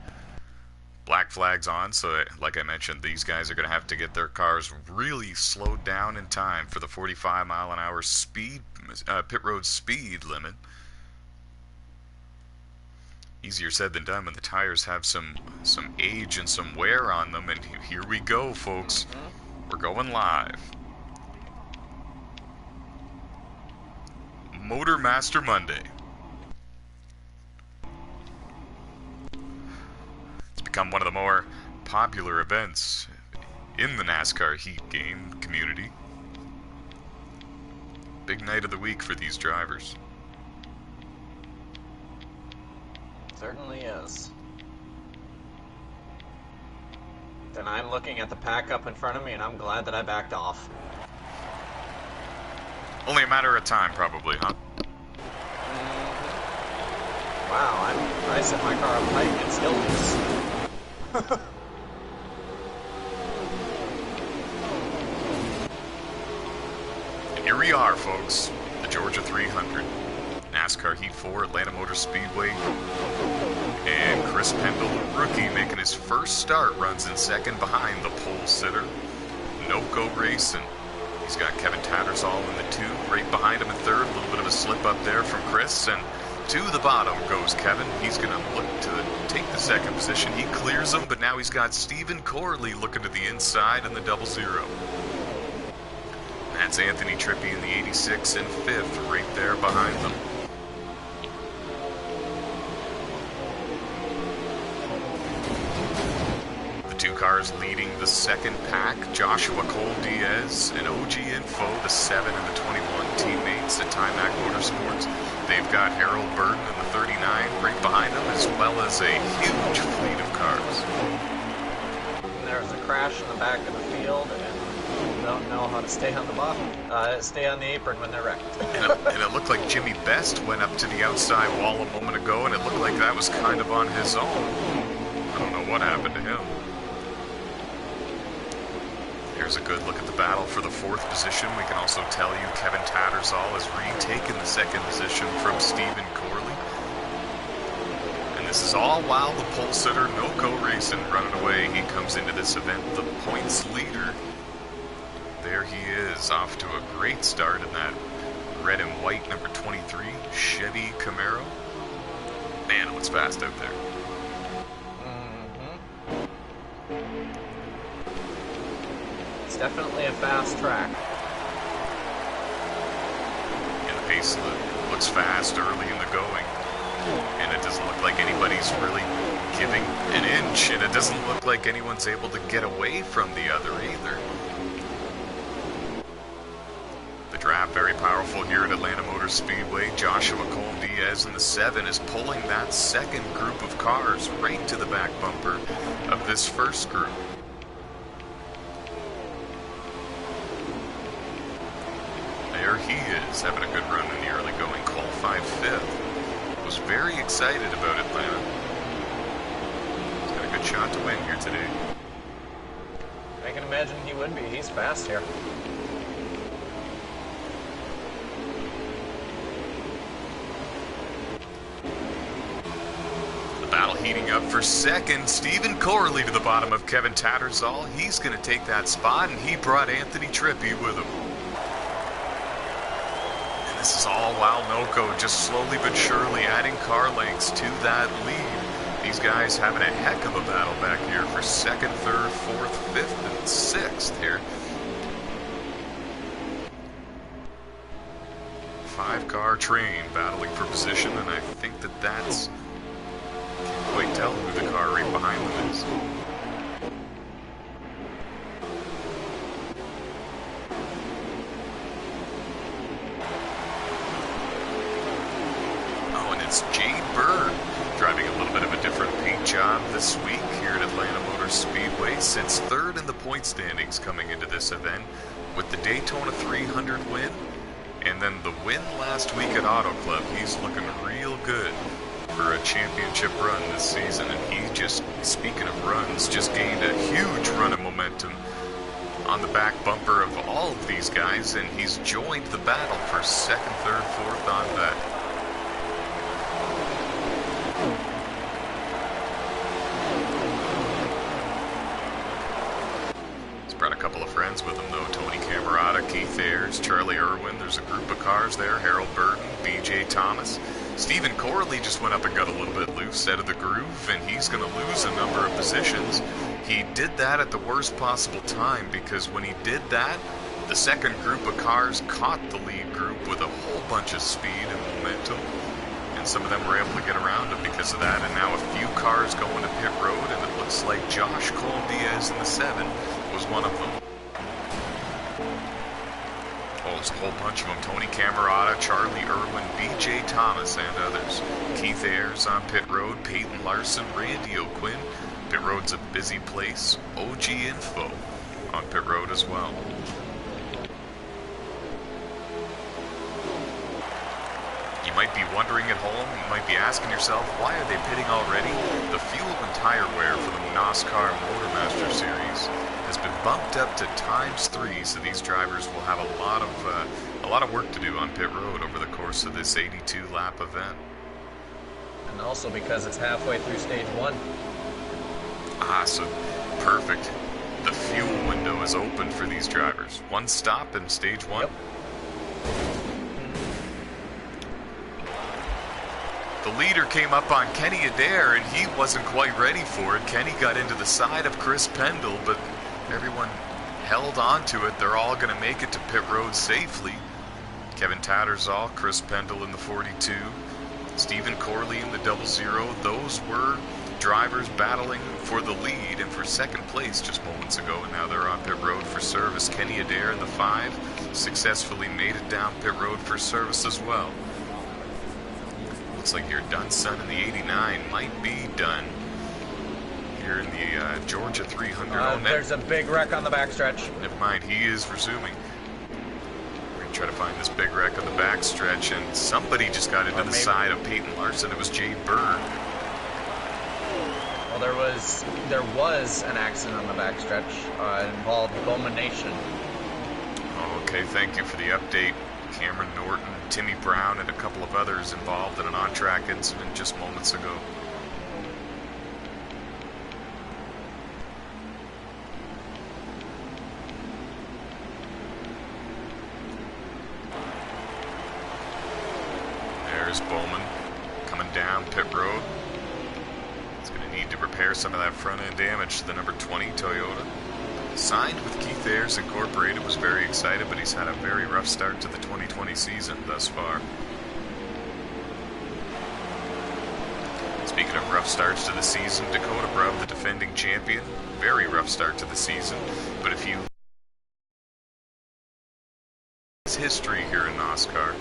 Black flags on, so like I mentioned, these guys are going to have to get their cars really slowed down in time for the 45-mile-an-hour speed, pit road speed limit. Easier said than done when the tires have some age and some wear on them, and here we go, folks. We're going live. Motormaster Monday. It's become one of the more popular events in the NASCAR Heat game community. Big night of the week for these drivers. Certainly is. Then I'm looking at the pack up in front of me, and I'm glad that I backed off. Only a matter of time, probably, huh? Wow, I set my car up tight and it still loose. And here we are, folks. The Georgia 300. NASCAR Heat 4, Atlanta Motor Speedway. And Chris Pendle, rookie, making his first start, runs in second behind the pole sitter, No-Go Racing. He's got Kevin Tattersall in the 2, right behind him in third. A little bit of a slip up there from Chris, and to the bottom goes Kevin. He's going to look to take the second position. He clears him, but now he's got Stephen Corley looking to the inside in the 00. That's Anthony Trippi in the 86 in fifth, right there behind them. Two cars leading the second pack, Joshua Cole-Diaz and OG Info, the 7 and the 21 teammates at Timac Motorsports. They've got Harold Burton in the 39 right behind them, as well as a huge fleet of cars. there was a crash in the back of the field, and people don't know how to stay on the stay on the apron when they're wrecked. And it looked like Jimmy Best went up to the outside wall a moment ago, and it looked like that was kind of on his own. I don't know what happened to him. Here's a good look at the battle for the 4th position. We can also tell you Kevin Tattersall has retaken the 2nd position from Stephen Corley. And this is all while the pole sitter, NOCO Racing, running away. He comes into this event the points leader. There he is, off to a great start in that red and white number 23 Chevy Camaro. Man, it looks fast out there. It's definitely a fast track. And the pace looks fast early in the going. And it doesn't look like anybody's really giving an inch. And it doesn't look like anyone's able to get away from the other either. The draft very powerful here at Atlanta Motor Speedway. Joshua Cole-Diaz in the 7 is pulling that 2nd group of cars right to the back bumper of this 1st group. There he is, having a good run in the early going, qualified 5th. Was very excited about Atlanta. He's got a good shot to win here today. I can imagine he would be. He's fast here. The battle heating up for 2nd. Stephen Corley to the bottom of Kevin Tattersall. He's going to take that spot, and he brought Anthony Trippi with him. This is all while NOCO just slowly but surely adding car lengths to that lead. These guys having a heck of a battle back here for 2nd, 3rd, 4th, 5th, and 6th here. 5-car train battling for position, and I think that's... Can't quite tell who the car right behind them is. It's Jade Bird driving a little bit of a different paint job this week here at Atlanta Motor Speedway. Sits 3rd in the point standings coming into this event with the Daytona 300 win and then the win last week at Auto Club. He's looking real good for a championship run this season, and he just, speaking of runs, just gained a huge run of momentum on the back bumper of all of these guys, and he's joined the battle for 2nd, 3rd, 4th on that. Brought a couple of friends with him, though. Tony Camerata, Keith Ayers, Charlie Irwin. There's a group of cars there. Harold Burton, B.J. Thomas. Stephen Corley just went up and got a little bit loose out of the groove, and he's going to lose a number of positions. He did that at the worst possible time, because when he did that, the 2nd group of cars caught the lead group with a whole bunch of speed and momentum, and some of them were able to get around him because of that. And now a few cars going to pit road, and it looks like Josh Cole-Diaz in the 7 was one of them. Oh, there's a whole bunch of them. Tony Camerata, Charlie Irwin, B.J. Thomas, and others. Keith Ayers on pit road, Peyton Larson, Randy O'Quinn. Pit road's a busy place. OG Info on pit road as well. You might be wondering at home, you might be asking yourself, why are they pitting already? The fuel and tire wear for the NOSSCAR Motormaster Series has been bumped up to ×3, so these drivers will have a lot of work to do on pit road over the course of this 82-lap event. And also because it's halfway through stage 1. So perfect. The fuel window is open for these drivers. One stop in stage 1. Yep. The leader came up on Kenny Adair, and he wasn't quite ready for it. Kenny got into the side of Chris Pendle, but everyone held on to it. They're all going to make it to pit road safely. Kevin Tattersall, Chris Pendle in the 42, Stephen Corley in the 00. Those were drivers battling for the lead and for 2nd place just moments ago, and now they're on pit road for service. Kenny Adair in the 5 successfully made it down pit road for service as well. Looks like your Dunson in the 89 might be done here in the Georgia 300. There's a big wreck on the backstretch. Never mind, he is resuming. We're going to try to find this big wreck on the backstretch, and somebody just got into the side of Peyton Larson. It was Jay Bird. Well, there was an accident on the backstretch. It involved Bowman Nation. Okay, thank you for the update. Cameron Norton, Timmy Brown, and a couple of others involved in an on-track incident just moments ago. There's Bowman coming down pit road. He's going to need to repair some of that front-end damage to the number 20 Toyota. Signed with Keith Ayers Incorporated, was very excited, but he's had a very rough start to the 2020 season thus far. Speaking of rough starts to the season, Dakota Brubb, the defending champion, very rough start to the season, but if you his history here in NOSSCAR,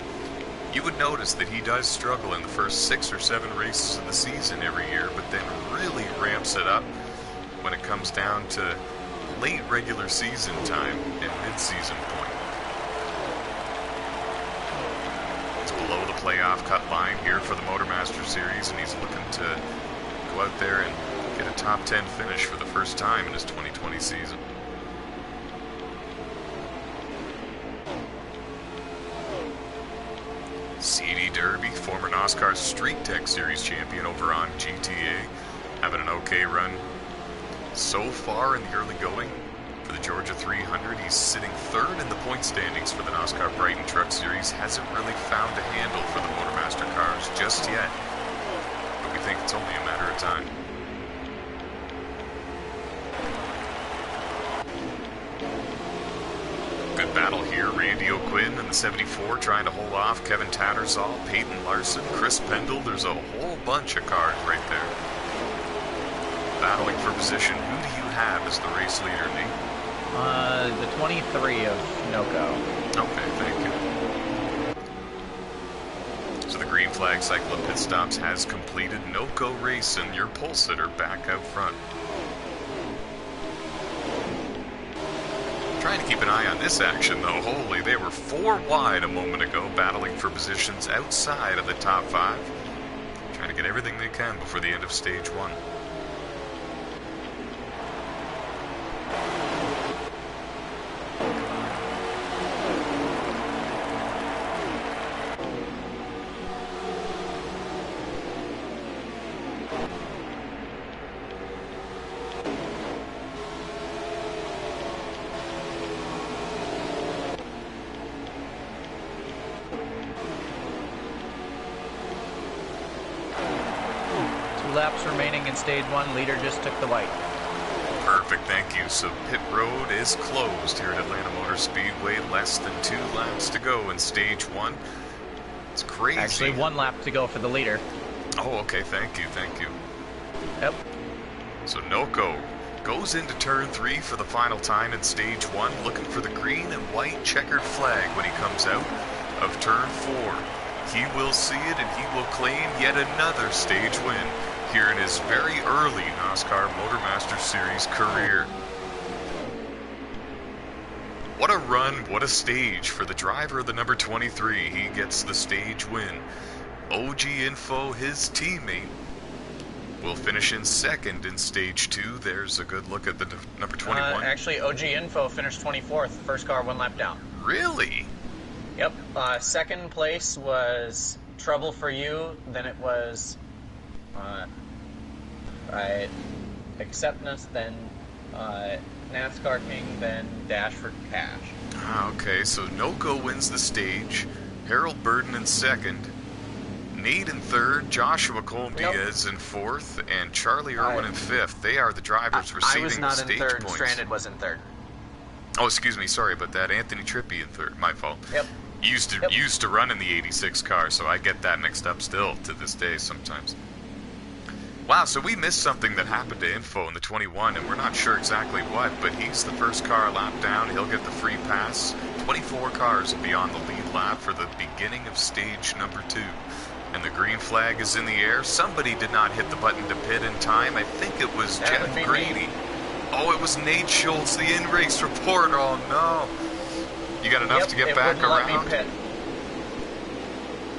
you would notice that he does struggle in the first 6 or 7 races of the season every year, but then really ramps it up when it comes down to late regular season time and mid-season point. It's below the playoff cut line here for the Motormaster Series, and he's looking to go out there and get a top 10 finish for the first time in his 2020 season. CD Derby, former NOSSCAR Street Tech Series champion over on GTA, having an okay run so far in the early going. For the Georgia 300, he's sitting 3rd in the point standings for the NOSSCAR Brighton Truck Series. Hasn't really found a handle for the Motormaster cars just yet, but we think it's only a matter of time. Good battle here. Randy O'Quinn in the 74 trying to hold off Kevin Tattersall, Peyton Larson, Chris Pendle. There's a whole bunch of cars right there battling for position. Who do you have as the race leader, Nate? The 23 of Noco. Okay, thank you. So the green flag cycle of pit stops has completed. Noco Racing, your pole sitter, back out front. Trying to keep an eye on this action, though. Holy, they were 4 wide a moment ago, battling for positions outside of the top 5. Trying to get everything they can before the end of stage 1. Laps remaining in stage 1. Leader just took the white. Perfect, thank you. So pit road is closed here at Atlanta Motor Speedway. Less than 2 laps to go in stage 1. It's crazy. Actually, 1 lap to go for the leader. Oh, okay, thank you, thank you. Yep. So Noco goes into turn 3 for the final time in stage 1, looking for the green and white checkered flag when he comes out of turn 4. He will see it and he will claim yet another stage win here in his very early NOSSCAR Motormaster Series career. What a run, what a stage for the driver of the number 23. He gets the stage win. OG Info, his teammate, will finish in 2nd in stage 2. There's a good look at the number 21. Actually, OG Info finished 24th. First car 1 lap down. Really? Yep. 2nd place was Trouble for You. Then it was Acceptance. Then NASCAR King. Then Dash for Cash. Okay, so Noco wins the stage. Harold Burden in 2nd. Nate in 3rd. Joshua Colm-Diaz in 4th. And Charlie Irwin in 5th. They are the drivers receiving the stage points. I was not in 3rd. Stranded was in 3rd. Oh, excuse me. Sorry about that. Anthony Trippi in 3rd. My fault. Yep. Used to run in the 86 car, so I get that mixed up still to this day sometimes. Wow, so we missed something that happened to Info in the 21, and we're not sure exactly what, but he's the first car lap down. He'll get the free pass. 24 cars will be on the lead lap for the beginning of stage number 2. and the green flag is in the air. Somebody did not hit the button to pit in time. I think it was That would be Jeff Grady. Oh, it was Nate Schultz, the in-race report. Oh, no. You got enough to get back Let me around? pit.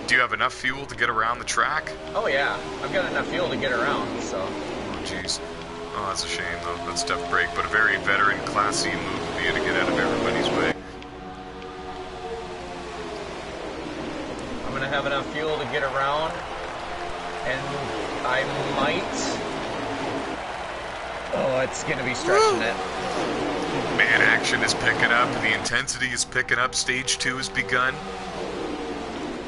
Do you have enough fuel to get around the track? Oh yeah, I've got enough fuel to get around, so. Oh, jeez. Oh, that's a shame, though. That's a tough break, but a very veteran, classy move for you to get out of everybody's way. I'm gonna have enough fuel to get around, and I might. Oh, it's gonna be stretching it. Man, action is picking up. The intensity is picking up. Stage 2 has begun.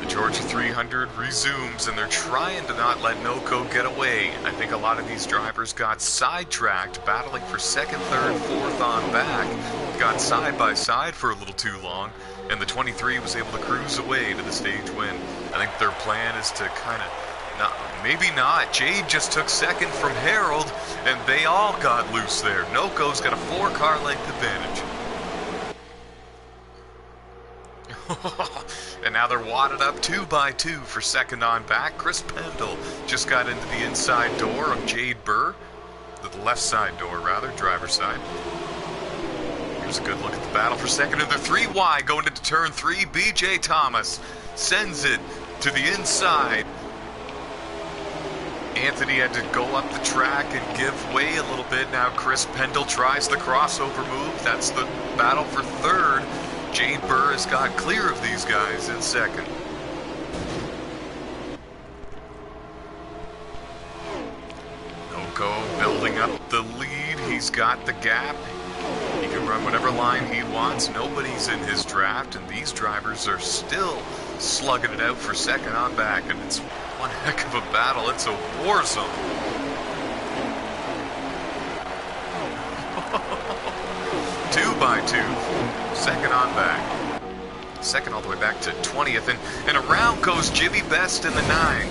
The Georgia 300 resumes, and they're trying to not let NOCO get away. I think a lot of these drivers got sidetracked, battling for second, third, fourth on back. Got side by side for a little too long, and the 23 was able to cruise away to the stage win. I think their plan is to kind of, maybe not. Jade just took second from Harold, and they all got loose there. NOCO's got a 4-car length advantage. And now they're wadded up 2 by 2 for second on back. Chris Pendle just got into the inside door of Jade Burr. The left side door, rather, driver's side. Here's a good look at the battle for second. And they're 3 wide going into turn 3. BJ Thomas sends it to the inside. Anthony had to go up the track and give way a little bit. Now Chris Pendle tries the crossover move. That's the battle for third. Jade Burr has got clear of these guys in second. NOCO building up the lead. He's got the gap. He can run whatever line he wants. Nobody's in his draft, and these drivers are still slugging it out for second on back, and it's one heck of a battle. It's a war zone. 2 by 2. Second on back. Second all the way back to 20th. And around goes Jimmy Best in the 9.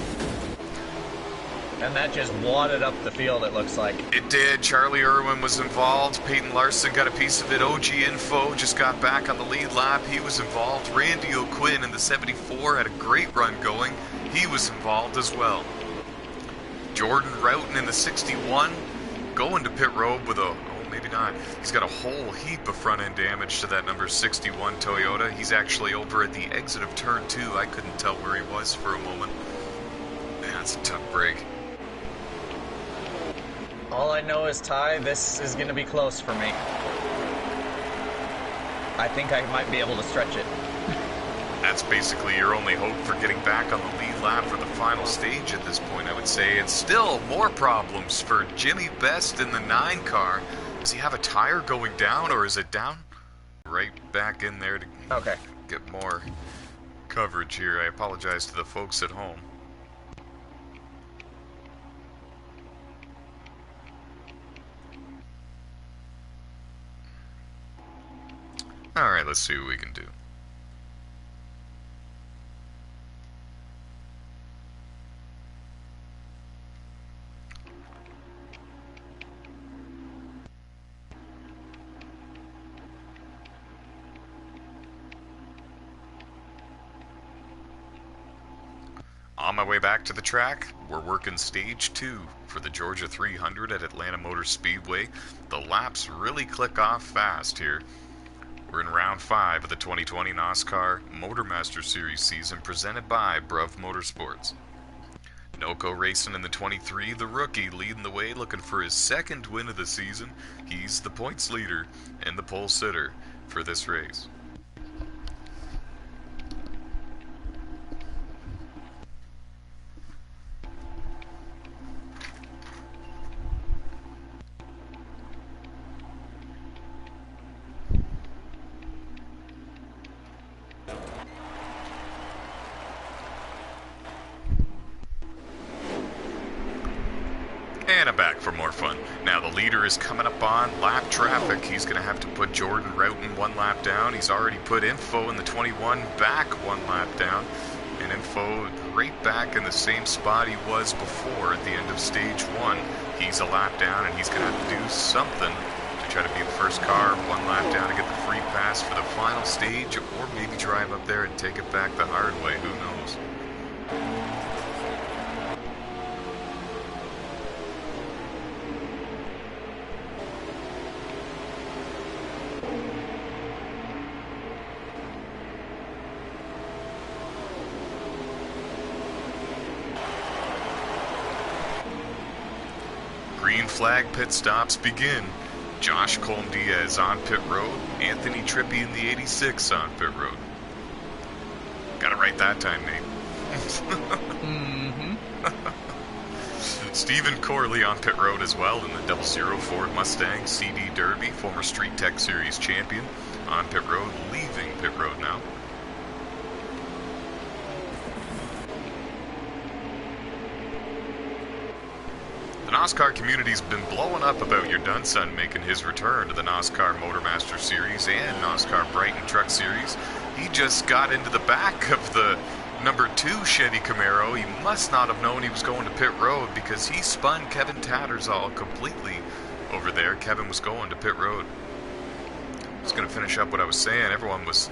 And that just wadded up the field, it looks like. It did. Charlie Irwin was involved. Peyton Larson got a piece of it. OG Info just got back on the lead lap. He was involved. Randy O'Quinn in the 74 had a great run going. He was involved as well. Jordan Roughton in the 61 going to pit road with a... Maybe not. He's got a whole heap of front-end damage to that number 61 Toyota. He's actually over at the exit of turn 2. I couldn't tell where he was for a moment. Man, that's a tough break. All I know is, Ty, this is going to be close for me. I think I might be able to stretch it. That's basically your only hope for getting back on the lead lap for the final stage at this point, I would say. And still more problems for Jimmy Best in the 9 car. Does he have a tire going down, or is it down? Right back in there to get more coverage here. I apologize to the folks at home. Alright, let's see what we can do. On my way back to the track, we're working stage 2 for the Georgia 300 at Atlanta Motor Speedway. The laps really click off fast here. We're in round 5 of the 2020 NOSSCAR Motormaster Series season presented by Bruv Motorsports. NOCO racing in the 23, the rookie leading the way, looking for his second win of the season. He's the points leader and the pole sitter for this race. And I'm back for more fun. Now the leader is coming up on lap traffic. He's going to have to put Jordan Roughton 1 lap down. He's already put Info in the 21 back 1 lap down. And Info right back in the same spot he was before at the end of stage 1. He's a lap down, and he's going to have to do something to try to be the first car 1 lap down to get the free pass for the final stage, or maybe drive up there and take it back the hard way. Who knows? flag pit stops begin. Josh Colm-Diaz on pit road. Anthony Trippi in the 86 on pit road. Got it right that time, Nate. Stephen Corley on pit road as well in the 00 Ford Mustang CD Derby, former Street Tech Series champion, on pit road, leaving pit road now. The NOSSCAR community's been blowing up about your Dunson making his return to the NOSSCAR Motormaster Series and NOSSCAR Brighton Truck Series. He just got into the back of the number 2 Chevy Camaro. He must not have known he was going to pit road because he spun Kevin Tattersall completely over there. Kevin was going to pit road. I was going to finish up what I was saying. Everyone was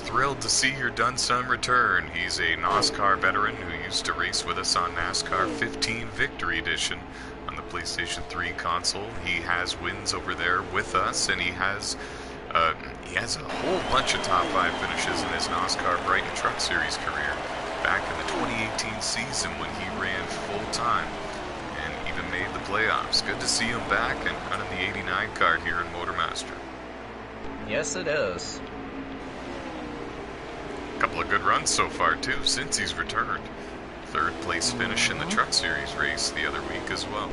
thrilled to see your Dunson return. He's a NOSSCAR veteran who used to race with us on NASCAR 15 Victory Edition on the PlayStation 3 console. He has wins over there with us, and he has a whole bunch of top 5 finishes in his NOSSCAR Brighton Truck Series career back in the 2018 season when he ran full-time and even made the playoffs. Good to see him back and running the 89 car here in Motormaster. Yes, it is. A couple of good runs so far, too, since he's returned. 3rd place finish in the Truck Series race the other week as well.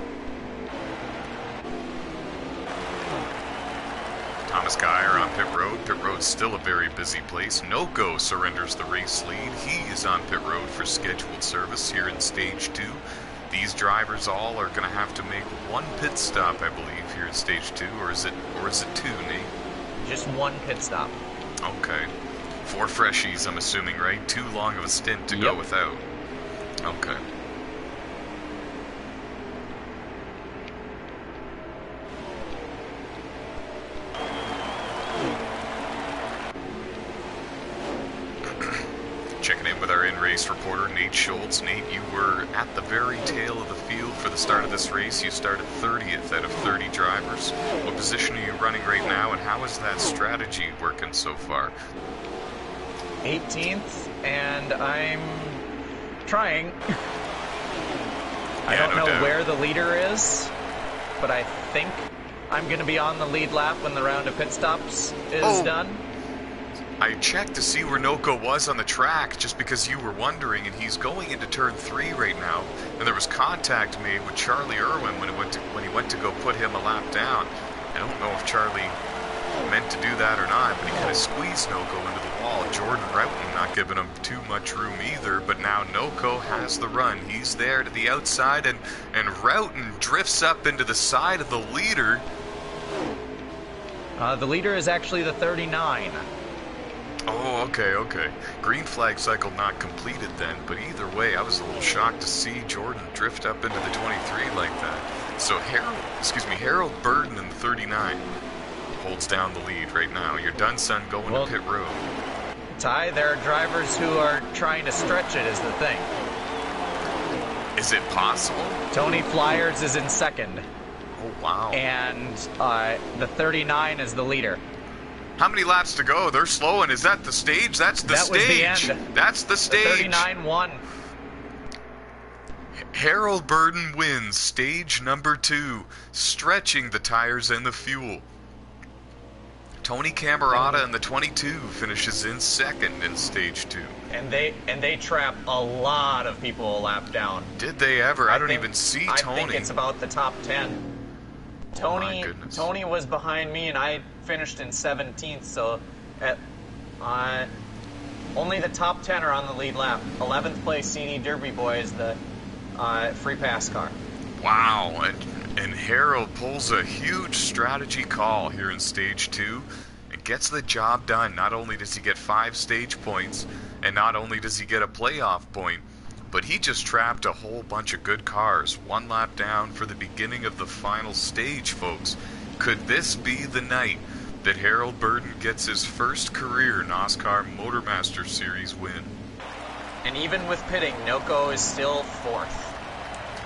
Thomas Geyer on pit road. Pit road's still a very busy place. Noko surrenders the race lead. He is on pit road for scheduled service here in Stage 2. These drivers all are going to have to make one pit stop, I believe, here in Stage 2. Or is it 2, Nate? Just one pit stop. Okay. 4 freshies, I'm assuming, right? Too long of a stint to go without. Okay. Checking in with our in-race reporter, Nate Schultz. Nate, you were at the very tail of the field for the start of this race. You started 30th out of 30 drivers. What position are you running right now, and how is that strategy working so far? 18th, and I'm trying. I don't know where the leader is, but I think I'm going to be on the lead lap when the round of pit stops is done. I checked to see where Noko was on the track just because you were wondering, and he's going into turn 3 right now, and there was contact made with Charlie Irwin when he went to go put him a lap down. I don't know if Charlie meant to do that or not, but he kind of squeezed Noko into the wall. Jordan Roughton not giving him too much room either, but now Noko has the run. He's there to the outside, and Roughton drifts up into the side of the leader. The leader is actually the 39. Oh, okay. Green flag cycle not completed then, but either way, I was a little shocked to see Jordan drift up into the 23 like that. So Harold Burden in the 39 holds down the lead right now. Your Dunson going to pit road. Ty, there are drivers who are trying to stretch it is the thing. Is it possible? Tony Flyers is in 2nd. Oh, wow. And the 39 is the leader. How many laps to go? They're slowing. Is that the stage? That's the stage. Was the end. That's the stage. The 39 won. Harold Burden wins stage number 2, stretching the tires and the fuel. Tony Camerata in the 22 finishes in 2nd in stage 2. And they trap a lot of people a lap down. Did they ever? I don't even see Tony. I think it's about the top 10. Tony was behind me, and I finished in 17th, so only the top 10 are on the lead lap. 11th place CD Derby Boy is the free pass car. Wow, and Harold pulls a huge strategy call here in stage 2 and gets the job done. Not only does he get 5 stage points, and not only does he get a playoff point, but he just trapped a whole bunch of good cars. 1 lap down for the beginning of the final stage, folks. Could this be the night that Harold Burden gets his first career NOSSCAR Motormaster Series win? And even with pitting, Noko is still 4th.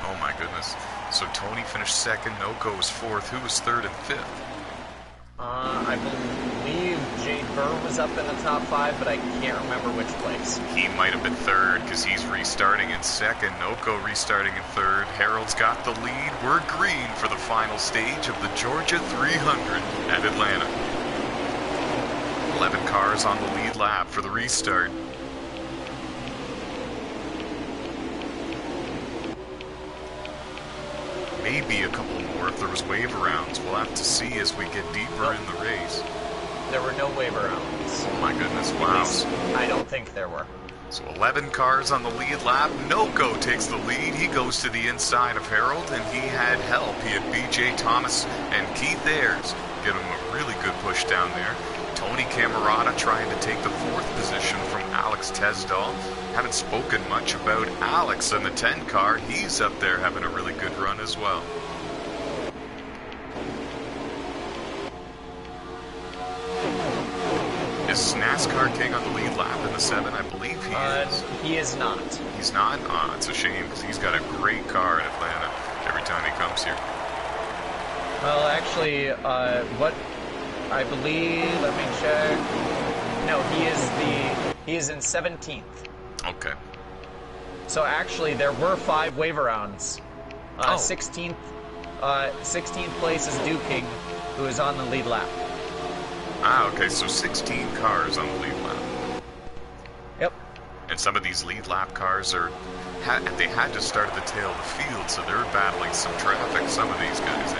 Oh my goodness. So Tony finished 2nd, Noko was 4th. Who was 3rd and 5th? I believe Jay Burr was up in the top 5, but I can't remember which place. He might have been third because he's restarting in second. Noko restarting in third. Harold's got the lead. We're green for the final stage of the Georgia 300 at Atlanta. 11 cars on the lead lap for the restart. Maybe a couple more if there was wave rounds. We'll have to see as we get deeper in the race. There were no wave rounds. Oh my goodness, wow. I don't think there were. So 11 cars on the lead lap. Noko takes the lead. He goes to the inside of Harold, and he had help. He had BJ Thomas and Keith Ayers give him a really good push down there. Tony Camerata trying to take the 4th position from Alex Tesdall. Haven't spoken much about Alex in the 10 car. He's up there having a really good run as well. Is NASCAR King on the lead lap in the 7? I believe he is. He is not. He's not? Oh, it's a shame because he's got a great car in Atlanta every time he comes here. Well, actually, what I believe, let me check. No, he is in 17th. Okay. So actually, there were 5 waiver rounds. 16th place is Duking, who is on the lead lap. Ah, okay, so 16 cars on the lead lap. Yep. And some of these lead lap cars they had to start at the tail of the field, so they're battling some traffic, some of these guys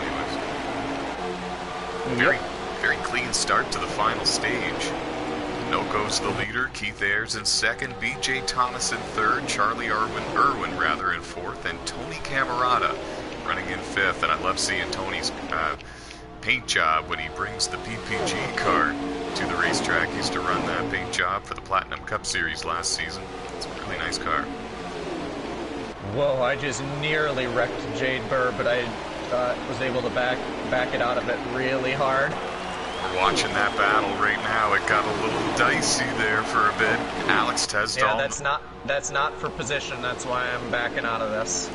anyways. Very clean start to the final stage. Noko's the leader, Keith Ayers in second, BJ Thomas in third, Charlie Irwin in fourth, and Tony Camerata running in fifth. And I love seeing Tony's paint job when he brings the PPG car to the racetrack. He used to run that paint job for the Platinum Cup Series last season. It's a really nice car. Whoa, I just nearly wrecked Jade Burr, but I was able to back it out of it really hard. We're watching that battle right now. It got a little dicey there for a bit. Alex Tesdall. Yeah, that's not for position. That's why I'm backing out of this.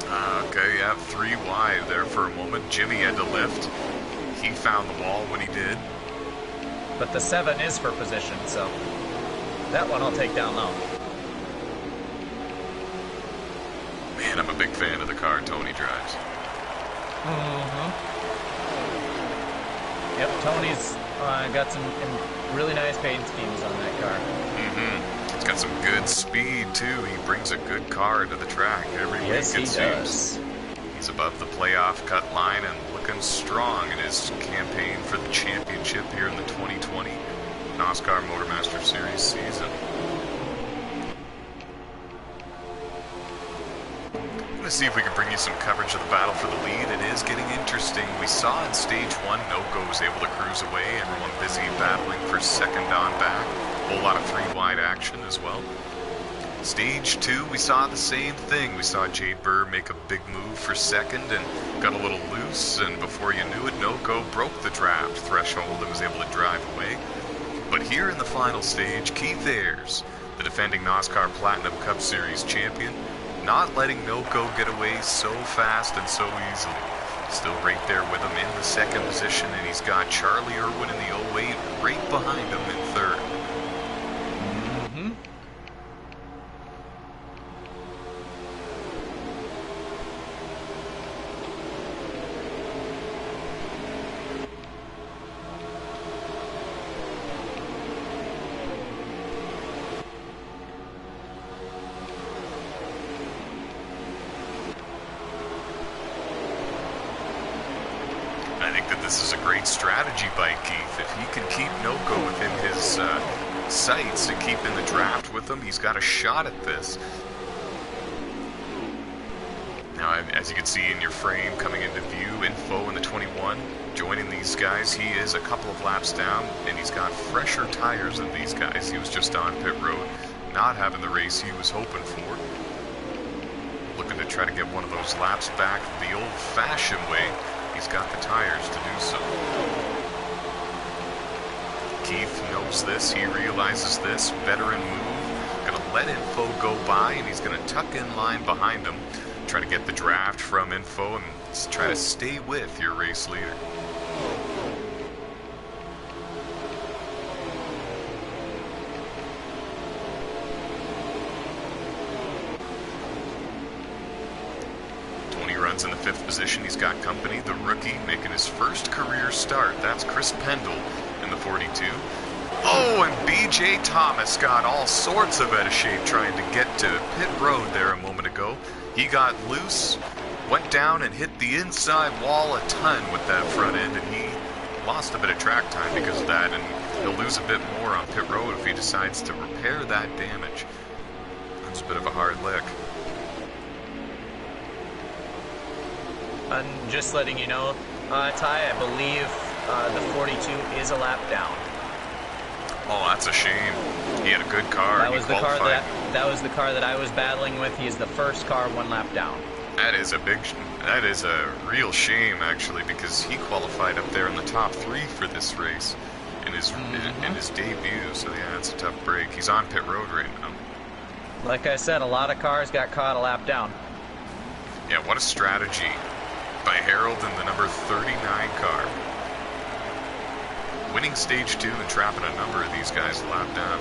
Okay, yeah, 3 wide there for a moment. Jimmy had to lift. He found the wall when he did. But the 7 is for position, so that one I'll take down low. Man, I'm a big fan of the car Tony drives. Yep, Tony's got some really nice paint schemes on that car. He's got some good speed, too. He brings a good car to the track every week, it seems. Does. He's above the playoff cut line and looking strong in his campaign for the championship here in the 2020 NOSSCAR Motormaster Series season. I'm going to see if we can bring you some coverage of the battle for the lead. It is getting interesting. We saw in stage 1, Noko was able to cruise away. Everyone busy battling for second on back. A whole lot of 3 wide action as well. Stage 2, we saw the same thing. We saw Jade Burr make a big move for second and got a little loose, and before you knew it, Noko broke the draft threshold and was able to drive away. But here in the final stage, Keith Ayers, the defending NOSSCAR Platinum Cup Series champion, not letting Noko get away so fast and so easily. Still right there with him in the second position, and he's got Charlie Irwin in the 08 right behind him in third. I think that this is a great strategy by Keith. If he can keep Noko within his sights and keep in the draft with him, he's got a shot at this. Now, as you can see in your frame coming into view, Info in the 21, joining these guys. He is a couple of laps down, and he's got fresher tires than these guys. He was just on pit road, not having the race he was hoping for. Looking to try to get one of those laps back the old-fashioned way. He's got the tires to do so. Keith knows this. He realizes this. Veteran move. Going to let Info go by, and he's going to tuck in line behind him. Try to get the draft from Info and try to stay with your race leader. runs in the 5th position. He's got company. The rookie making his first career start. That's Chris Pendle in the 42. Oh, and BJ Thomas got all sorts of out of shape trying to get to pit road there a moment ago. He got loose, went down and hit the inside wall a ton with that front end, and he lost a bit of track time because of that, and he'll lose a bit more on pit road if he decides to repair that damage. That's a bit of a hard lick. And just letting you know, Ty, I believe the 42 is a lap down. Oh, that's a shame. He had a good car. That was the car that I was battling with. He's the first car 1 lap down. That is a real shame, actually, because he qualified up there in the top 3 for this race in his debut. So yeah, it's a tough break. He's on pit road right now. Like I said, a lot of cars got caught a lap down. Yeah, what a strategy by Harold and the number 39 car. Winning stage 2 and trapping a number of these guys a lap down.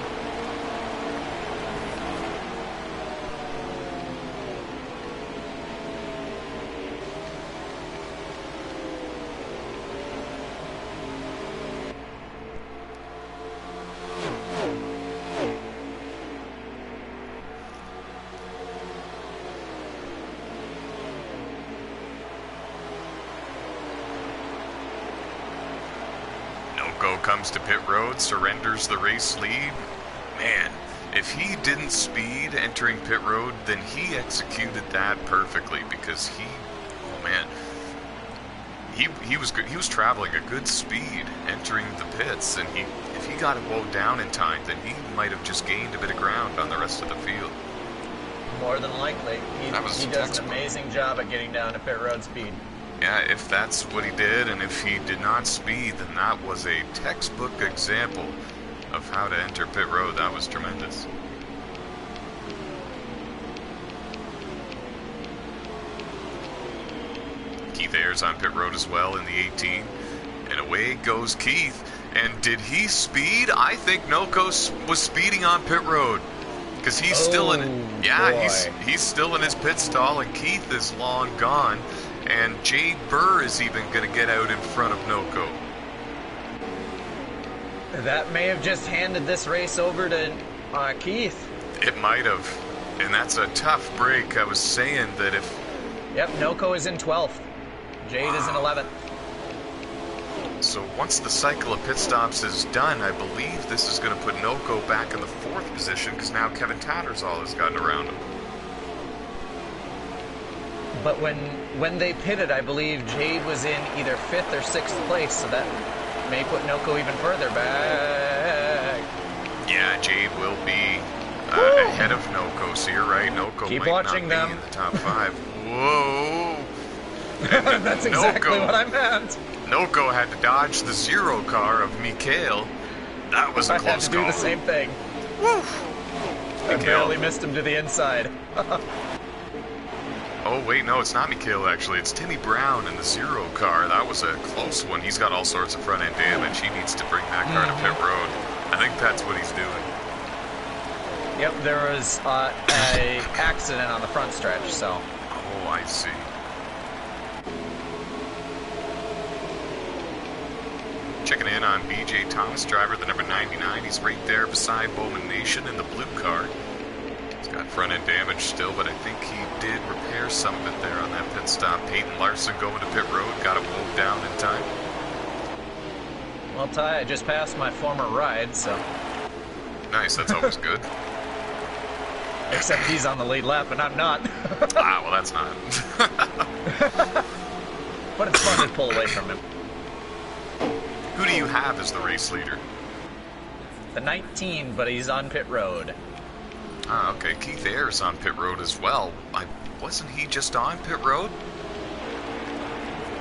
Comes to pit road, surrenders the race lead. Man, if he didn't speed entering pit road, then he executed that perfectly, because he was good. He was traveling a good speed entering the pits, and if he got it mowed down in time, then he might have just gained a bit of ground on the rest of the field. More than likely. He does an amazing job at getting down to pit road speed. Yeah, if that's what he did, and if he did not speed, then that was a textbook example of how to enter pit road. That was tremendous. Keith Ayers on pit road as well in the 18. And away goes Keith. And did he speed? I think Noko was speeding on pit road. Because he's still he's still in his pit stall, and Keith is long gone. And Jade Burr is even going to get out in front of Noko. That may have just handed this race over to Keith. It might have. And that's a tough break. I was saying that if... Yep, Noko is in 12th. Jade is in 11th. So once the cycle of pit stops is done, I believe this is going to put Noko back in the 4th position, because now Kevin Tattersall has gotten around him. But when they pitted, I believe Jade was in either 5th or 6th place, so that may put Noko even further back. Yeah, Jade will be ahead of Noko, so you're right. Noko Keep might watching not them. be in the top 5. Whoa! That's exactly what I meant. Noko had to dodge the 0 car of Mikhail. That was a close call. I had to do the same thing. Woo! I barely missed him to the inside. Oh, wait, no, it's not Mikhail, actually. It's Timmy Brown in the 0 car. That was a close one. He's got all sorts of front-end damage. He needs to bring that car to pit road. I think that's what he's doing. Yep, there was a accident on the front stretch, so... Oh, I see. Checking in on BJ Thomas, driver, the number 99. He's right there beside Bowman Nation in the blue car. He's got front-end damage still, but I think he did repair some of it there on that pit stop. Peyton Larson going to pit road, got it mowed down in time. Well, Ty, I just passed my former ride, so... Nice, that's always good. Except he's on the lead lap, and I'm not. Well, that's not. But it's fun to pull away from him. Who do you have as the race leader? The 19, but he's on pit road. Ah, okay. Keith Ayers on pit road as well. Wasn't he just on pit road?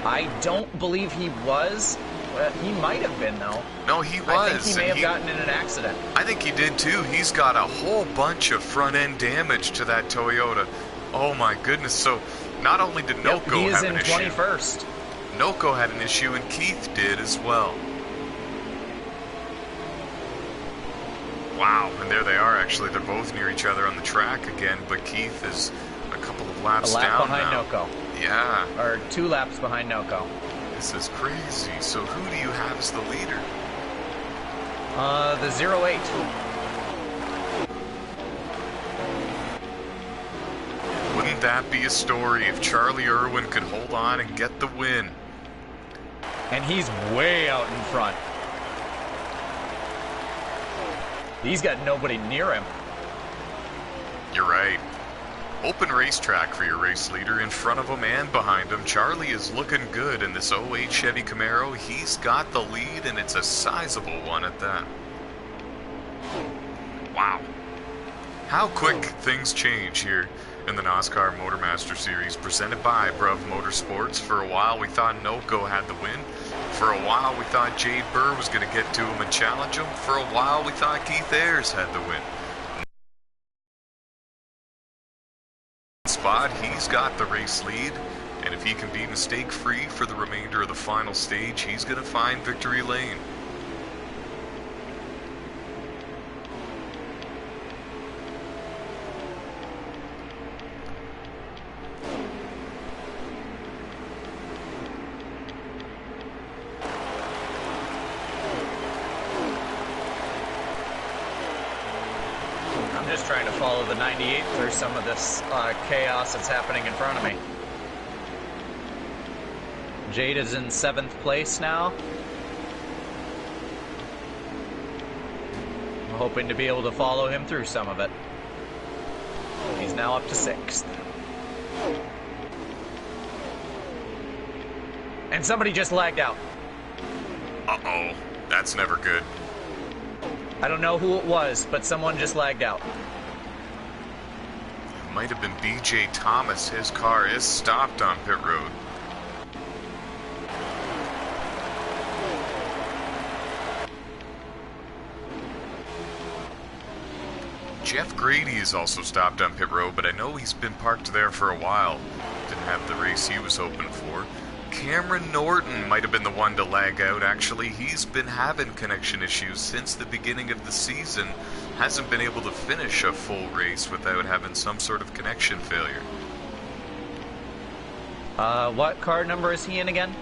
I don't believe he was. Well, he might have been, though. No, he was. I think he may have gotten in an accident. I think he did, too. He's got a whole bunch of front-end damage to that Toyota. Oh, my goodness. So, not only did Noko have an issue... He is in 21st. Noko had an issue, and Keith did as well. Wow, and there they are, actually. They're both near each other on the track again, but Keith is a couple of laps down behind now. Noko. Yeah. Or 2 laps behind Noco. This is crazy. So who do you have as the leader? The 08. Wouldn't that be a story if Charlie Irwin could hold on and get the win? And he's way out in front. He's got nobody near him. You're right. Open racetrack for your race leader in front of him and behind him. Charlie is looking good in this 08 Chevy Camaro. He's got the lead, and it's a sizable one at that. Wow. How quick things change here in the NOSSCAR Motormaster Series, presented by Bruv Motorsports. For a while, we thought Noco had the win. For a while, we thought Jade Burr was going to get to him and challenge him. For a while, we thought Keith Ayers had the win. Spot, he's got the race lead, and if he can be mistake-free for the remainder of the final stage, he's going to find victory lane. Just trying to follow the 98 through some of this chaos that's happening in front of me. Jade is in 7th place now. I'm hoping to be able to follow him through some of it. He's now up to 6th. And somebody just lagged out. Uh-oh, that's never good. I don't know who it was, but someone just lagged out. It might have been BJ Thomas. His car is stopped on pit road. Jeff Grady is also stopped on pit road, but I know he's been parked there for a while. Didn't have the race he was hoping for. Cameron Norton might have been the one to lag out, actually. He's been having connection issues since the beginning of the season. Hasn't been able to finish a full race without having some sort of connection failure. What car number is he in again?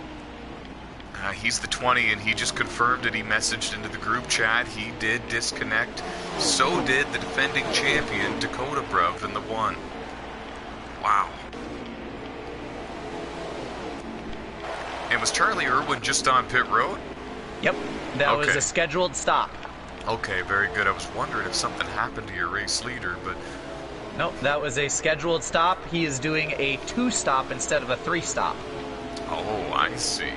He's the 20, and he just confirmed it. He messaged into the group chat. He did disconnect. So did the defending champion, Dakota Bruv, in the 1. Wow. And was Charlie Irwin just on pit road? Yep, that was a scheduled stop. Okay, very good. I was wondering if something happened to your race leader, but... Nope, that was a scheduled stop. He is doing a 2-stop instead of a 3-stop. Oh, I see.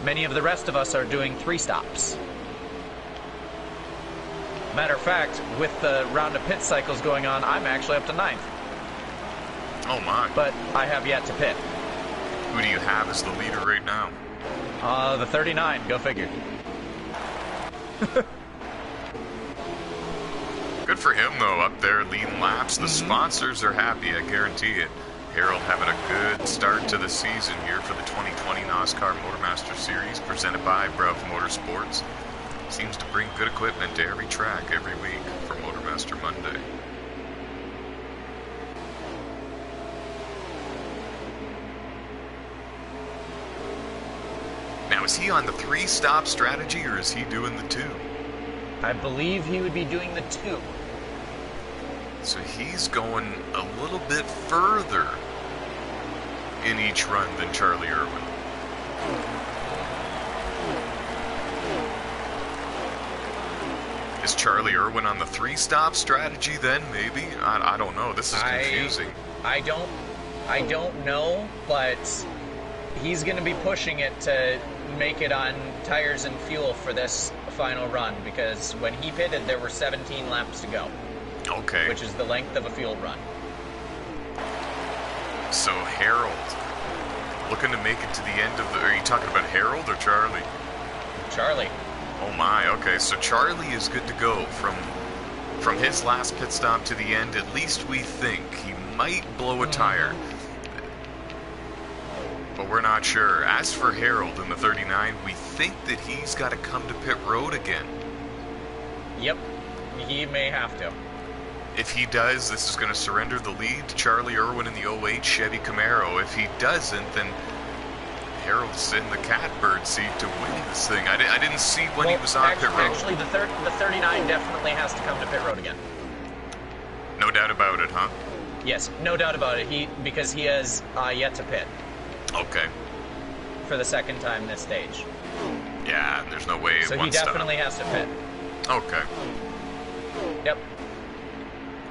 Many of the rest of us are doing 3 stops. Matter of fact, with the round of pit cycles going on, I'm actually up to 9th. Oh my. But I have yet to pit. Who do you have as the leader right now? The 39, go figure. Good for him, though, up there leading laps. The sponsors are happy, I guarantee it. Harold having a good start to the season here for the 2020 NOSSCAR Motormaster Series, presented by Bruv Motorsports. Seems to bring good equipment to every track every week for Motormaster Monday. Now, is he on the 3-stop strategy, or is he doing the 2? I believe he would be doing the 2. So he's going a little bit further in each run than Charlie Irwin. Is Charlie Irwin on the 3-stop strategy then, maybe? I don't know. This is confusing. I don't know, but he's going to be pushing it to make it on tires and fuel for this final run, because when he pitted, there were 17 laps to go. Okay. Which is the length of a field run. So Harold, looking to make it to the end of the... Are you talking about Harold or Charlie? Charlie. Oh my, okay. So Charlie is good to go from his last pit stop to the end. At least we think. He might blow a tire. But we're not sure. As for Harold in the 39, we think that he's got to come to pit road again. Yep. He may have to. If he does, this is going to surrender the lead to Charlie Irwin in the '08 Chevy Camaro. If he doesn't, then Harold's in the catbird seat to win this thing. I didn't see when he was on pit road. Actually, the 39 definitely has to come to pit road again. No doubt about it, huh? Yes, no doubt about it. Because he has yet to pit. Okay. For the second time this stage. Yeah, there's no way. So he definitely has to pit. Okay. Yep.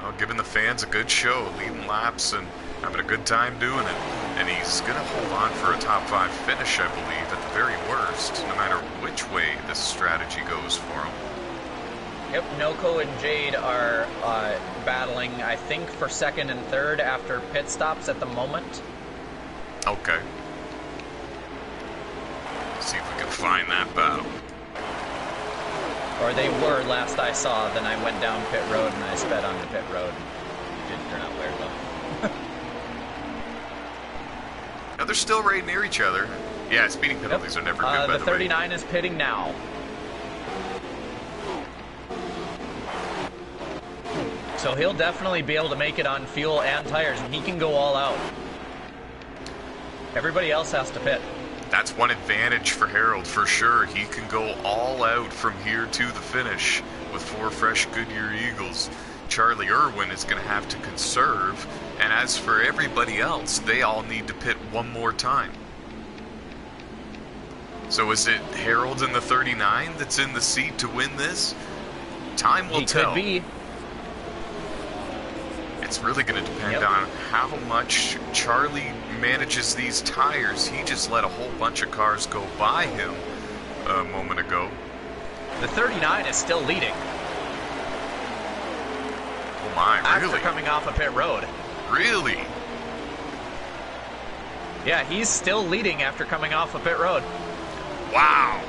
Well, giving the fans a good show, leading laps and having a good time doing it. And he's going to hold on for a top 5 finish, I believe, at the very worst, no matter which way this strategy goes for him. Yep, Noko and Jade are battling, I think, for second and third after pit stops at the moment. Okay. See if we can find that battle. Or they were last I saw, then I went down pit road and I sped onto pit road. It didn't turn out very well. Now they're still right near each other. Yeah, speeding penalties are never good, by the way. The 39 is pitting now. So he'll definitely be able to make it on fuel and tires, and he can go all out. Everybody else has to pit. That's one advantage for Harold, for sure. He can go all out from here to the finish with 4 fresh Goodyear Eagles. Charlie Irwin is going to have to conserve, and as for everybody else, they all need to pit one more time. So is it Harold in the 39 that's in the seat to win this? Time will tell. Could be. It's really going to depend on how much Charlie manages these tires. He just let a whole bunch of cars go by him a moment ago. The 39 is still leading. Oh my, really? After coming off a pit road. Really? Yeah, he's still leading after coming off a pit road. Wow.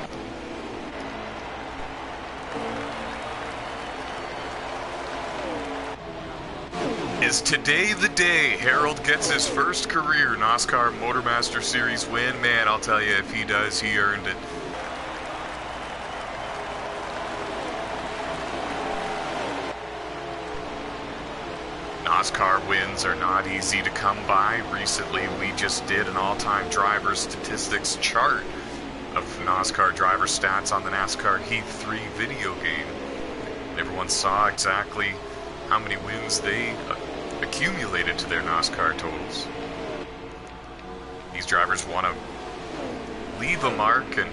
Is today the day Harold gets his first career NOSSCAR Motormaster Series win? Man, I'll tell you, if he does, he earned it. NOSSCAR wins are not easy to come by. Recently, we just did an all-time driver statistics chart of NOSSCAR driver stats on the NASCAR Heat 3 video game. Everyone saw exactly how many wins they accumulated to their NOSSCAR totals. These drivers want to leave a mark and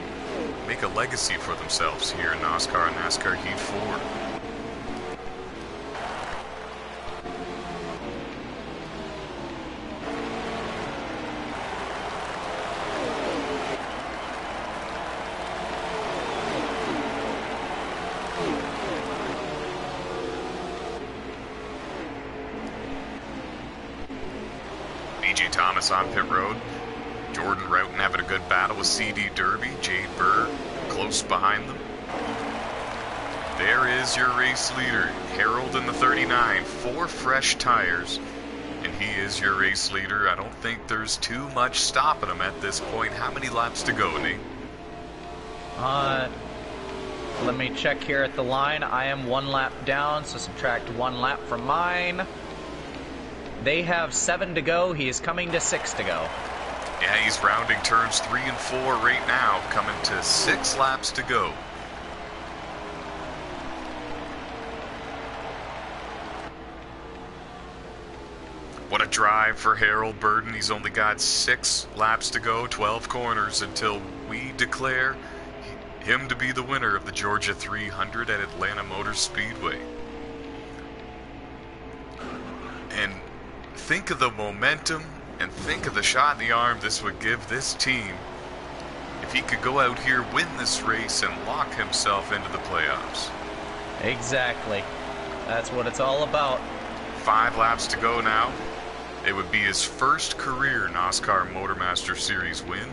make a legacy for themselves here in NOSSCAR and NASCAR Heat 4. Thomas on pit road. Jordan Roughton having a good battle with CD Derby. Jade Burr close behind them. There is your race leader, Harold in the 39. 4 fresh tires, and he is your race leader. I don't think there's too much stopping him at this point. How many laps to go, Nate? Let me check here at the line. I am 1 lap down, so subtract 1 lap from mine. They have 7 to go. He is coming to 6 to go. Yeah, he's rounding turns 3 and 4 right now, coming to 6 laps to go. What a drive for Harold Burden. He's only got 6 laps to go, 12 corners until we declare him to be the winner of the Georgia 300 at Atlanta Motor Speedway. And think of the momentum and think of the shot in the arm this would give this team if he could go out here, win this race, and lock himself into the playoffs. Exactly. That's what it's all about. 5 laps to go now. It would be his first career NOSSCAR Motormaster Series win.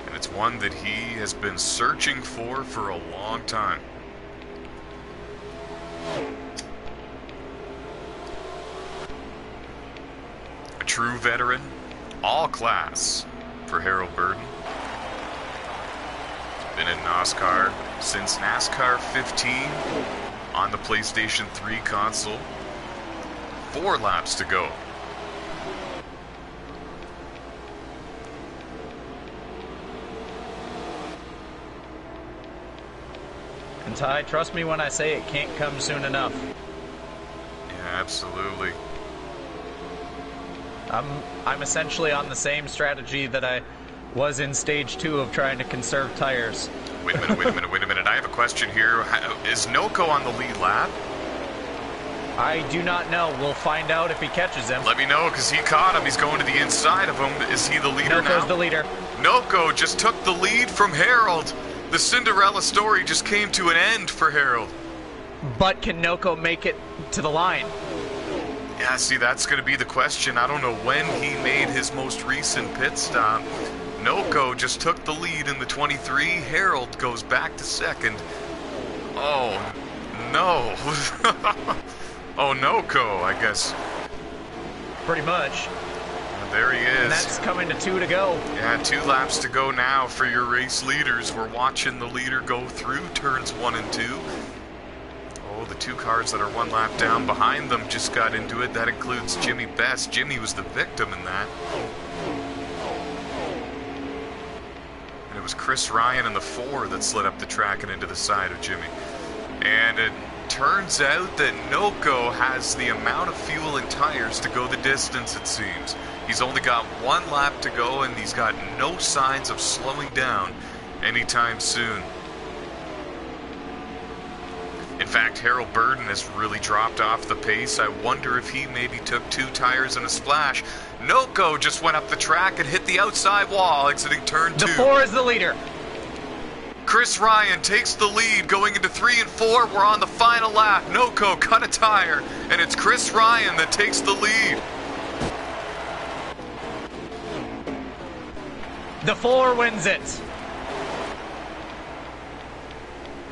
And it's one that he has been searching for a long time. A true veteran, all class for Harold Burden. Been in NOSSCAR since NASCAR 15. on the PlayStation 3 console. 4 laps to go. And Ty, trust me when I say it can't come soon enough. Yeah, absolutely. I'm essentially on the same strategy that I was in stage 2 of trying to conserve tires. Wait a minute. I have a question here. Is Noko on the lead lap? I do not know. We'll find out if he catches him. Let me know, because he caught him. He's going to the inside of him. Is he the leader now? Noko's the leader. Noko just took the lead from Harold. The Cinderella story just came to an end for Harold. But can Noko make it to the line? Yeah, see, that's going to be the question. I don't know when he made his most recent pit stop. Noko just took the lead in the 23. Harold goes back to second. Oh, no. Oh, Noko, I guess. Pretty much. There he is. And that's coming to 2 to go. Yeah, 2 laps to go now for your race leaders. We're watching the leader go through turns 1 and 2. Oh, the 2 cars that are 1 lap down behind them just got into it. That includes Jimmy Best. Jimmy was the victim in that. And it was Chris Ryan in the 4 that slid up the track and into the side of Jimmy. And it turns out that Noko has the amount of fuel and tires to go the distance, it seems. He's only got 1 lap to go, and he's got no signs of slowing down anytime soon. In fact, Harold Burden has really dropped off the pace. I wonder if he maybe took 2 tires and a splash. Noko just went up the track and hit the outside wall, exiting turn 2. The 4 is the leader. Chris Ryan takes the lead going into 3 and 4. We're on the final lap. Noko cut a tire, and it's Chris Ryan that takes the lead. The 4 wins it.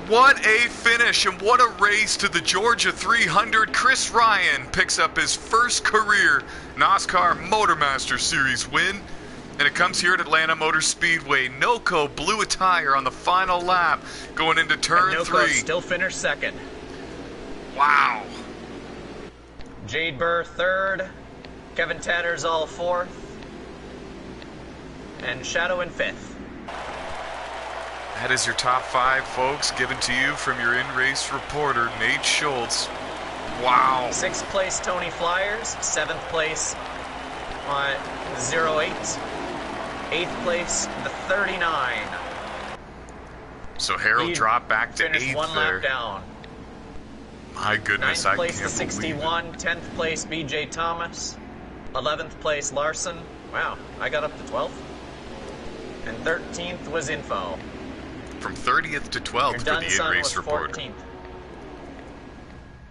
What a finish and what a race to the Georgia 300. Chris Ryan picks up his first career NOSSCAR Motormaster Series win. And it comes here at Atlanta Motor Speedway. Noko blew a tire on the final lap going into turn 3. Still finished second. Wow. Jade Burr 3rd. Kevin Tattersall 4th. And Shadow in 5th. That is your top 5, folks, given to you from your in-race reporter, Nate Schultz. Wow. 6th place, Tony Flyers. 7th place, 08. 8th place, the 39. So Harold dropped back to 8th 1 there. lap down. My goodness, 9th I place, can't the 61. 10th place, BJ Thomas. 11th place, Larson. Wow, I got up to 12th. And 13th was Info. From 30th to 12th for the in-race reporter. 14th.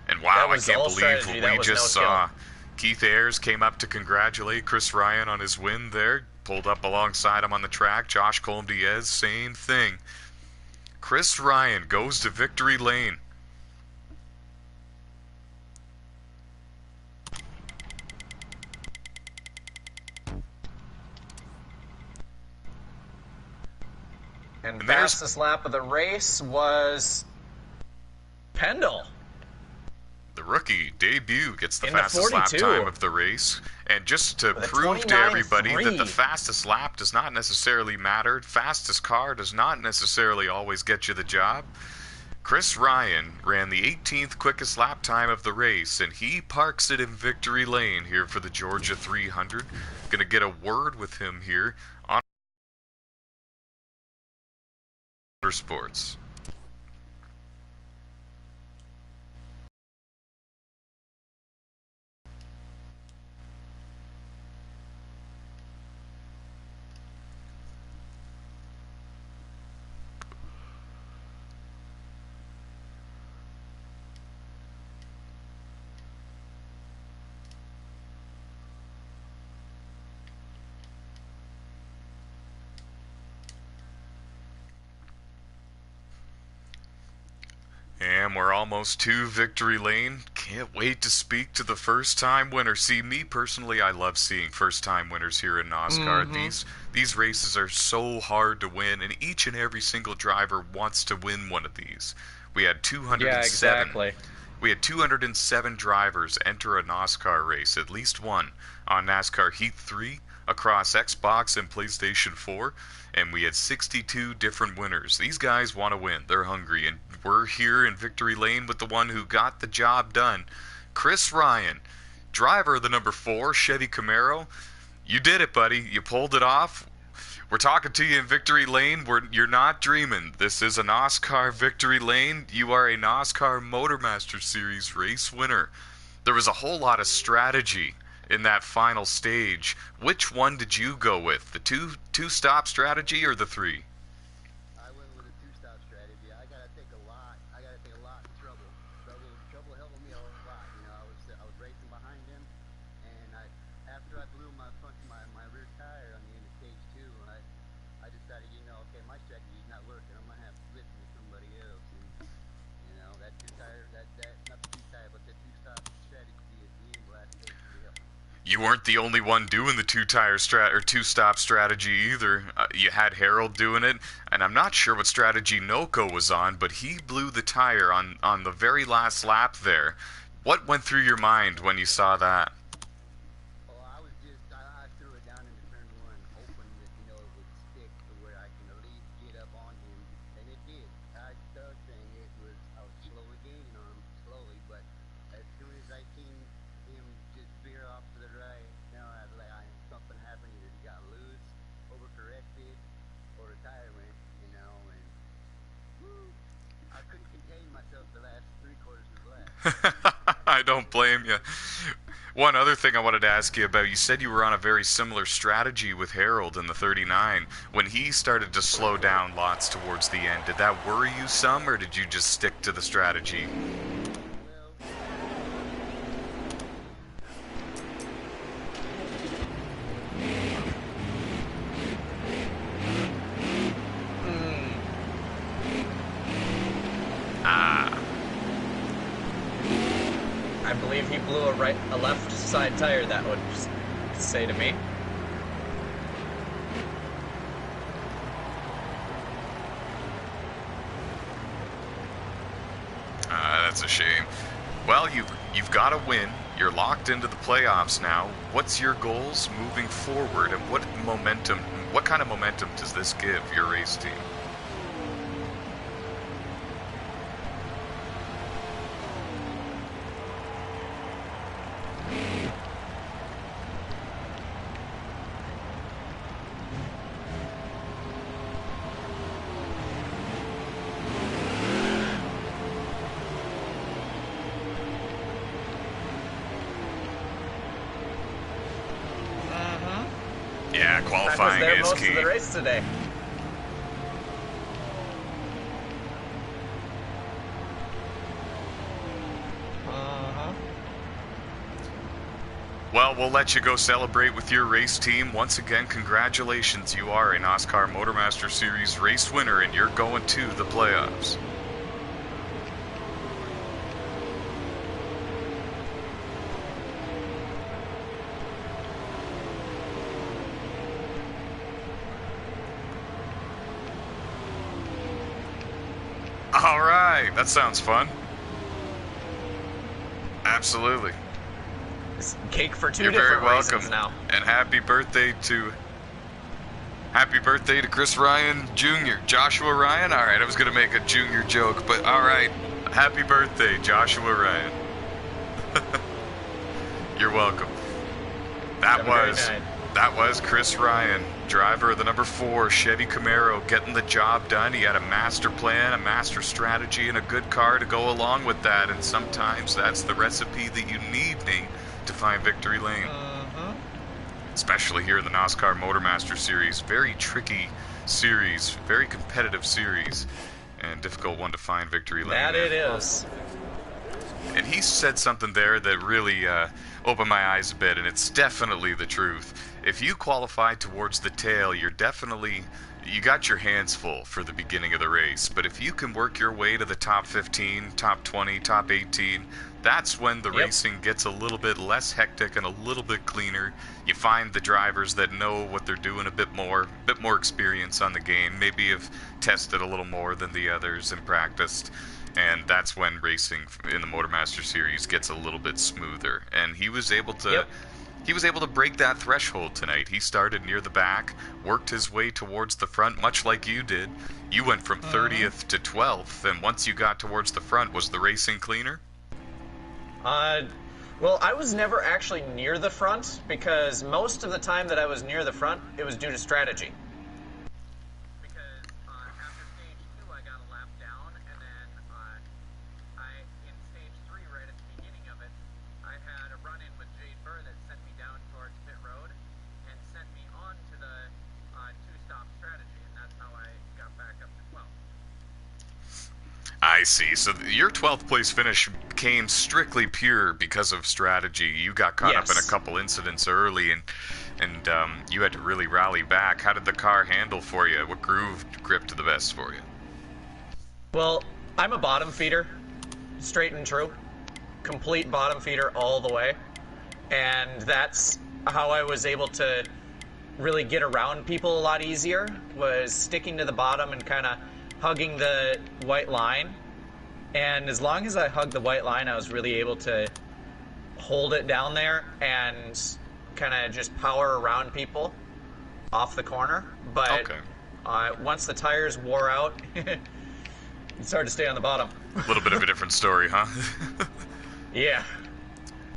And wow, I can't believe strategy. what we just saw. Keith Ayers came up to congratulate Chris Ryan on his win there. Pulled up alongside him on the track. Josh Colm-Diaz, same thing. Chris Ryan goes to victory lane. And fastest lap of the race was Pendle. The rookie debut gets the In the fastest lap 42. time of the race. And just to With a prove to everybody 29.3. that the fastest lap does not necessarily matter, fastest car does not necessarily always get you the job, Chris Ryan ran the 18th quickest lap time of the race, and he parks it in victory lane here for the Georgia 300. Gonna get a word with him here on Motorsports. And we're almost to victory lane. Can't wait to speak to the first-time winner. See, me personally, I love seeing first-time winners here in NASCAR. These races are so hard to win, and each and every single driver wants to win one of these. We had 207. Yeah, exactly. We had 207 drivers enter a NASCAR race, at least one, on NASCAR Heat 3 across Xbox and PlayStation 4, and we had 62 different winners. These guys want to win. They're hungry, and we're here in victory lane with the one who got the job done, Chris Ryan, driver of the number 4 Chevy Camaro. You did it, buddy. You pulled it off. We're talking to you in victory lane. You're not dreaming. This is a NASCAR victory lane. You are a NASCAR Motormaster Series race winner. There was a whole lot of strategy in that final stage. Which one did you go with? The two-stop strategy or the 3? I went with a two-stop strategy. I gotta take a lot of trouble. Trouble helping me a lot. You know, I was racing behind him, and after I blew my rear tire on the end of stage 2, I decided, you know, okay, my strategy's not working. I'm gonna have to listen to somebody else. And you know, that two-tire, not the two-tire, but the two-stop strategy at the end last stage really helped. You weren't the only one doing the two-stop strategy either. You had Harold doing it, and I'm not sure what strategy Noko was on, but he blew the tire on the very last lap there. What went through your mind when you saw that? Oh, I threw it down into turn 1, hoping that, you know, it would stick to where I can at least get up on him, and it did. I was slowly gaining on him, but as soon as I seen him just veer off to the right, now something happened. Either he got loose, overcorrected, or the tire went, you know, and I couldn't contain myself the last 3/4 of the lap. I don't blame you. One other thing I wanted to ask you about, you said you were on a very similar strategy with Harold in the 39. When he started to slow down lots towards the end, did that worry you some, or did you just stick to the strategy? I believe he blew a left side tire, that would say to me. That's a shame. Well, you've got to win. You're locked into the playoffs now. What's your goals moving forward, and what kind of momentum does this give your race team? Yeah, qualifying I was there is most key. of the race today. Well, we'll let you go celebrate with your race team. Once again, congratulations. You are a NASCAR Motormaster Series race winner, and you're going to the playoffs. All right, that sounds fun. Absolutely. It's cake for two You're different very welcome. reasons now. And happy birthday to Chris Ryan Jr. Joshua Ryan? All right, I was going to make a junior joke, but all right. Happy birthday, Joshua Ryan. You're welcome. That was Chris Ryan, driver of the number 4 Chevy Camaro, getting the job done. He had a master plan, a master strategy, and a good car to go along with that. And sometimes that's the recipe that you need, Nate, to find victory lane. Especially here in the NASCAR Motormaster Series. Very tricky series, very competitive series, and difficult one to find victory lane. That it is. And he said something there that really opened my eyes a bit, and it's definitely the truth. If you qualify towards the tail, you got your hands full for the beginning of the race. But if you can work your way to the top 15, top 20, top 18, that's when the racing gets a little bit less hectic and a little bit cleaner. You find the drivers that know what they're doing a bit more experience on the game, maybe have tested a little more than the others and practiced. And that's when racing in the Motormaster Series gets a little bit smoother. And he was able to break that threshold tonight. He started near the back, worked his way towards the front, much like you did. You went from 30th to 12th, and once you got towards the front, was the racing cleaner? Well, I was never actually near the front, because most of the time that I was near the front, it was due to strategy. Because after stage 2, I got a lap down, and then in stage 3, right at the beginning of it, I had a run-in with Jade Burr that sent me down towards pit road and sent me on to the two-stop strategy, and that's how I got back up to 12th. I see. So your 12th place finish came strictly pure because of strategy. You got caught up in a couple incidents early, and you had to really rally back. How did the car handle for you? What groove gripped the best for you? Well, I'm a bottom feeder, straight and true. Complete bottom feeder all the way. And that's how I was able to really get around people a lot easier, was sticking to the bottom and kind of hugging the white line. And as long as I hugged the white line, I was really able to hold it down there and kind of just power around people off the corner. But once the tires wore out, it's hard to stay on the bottom. A little bit of a different story, huh? Yeah.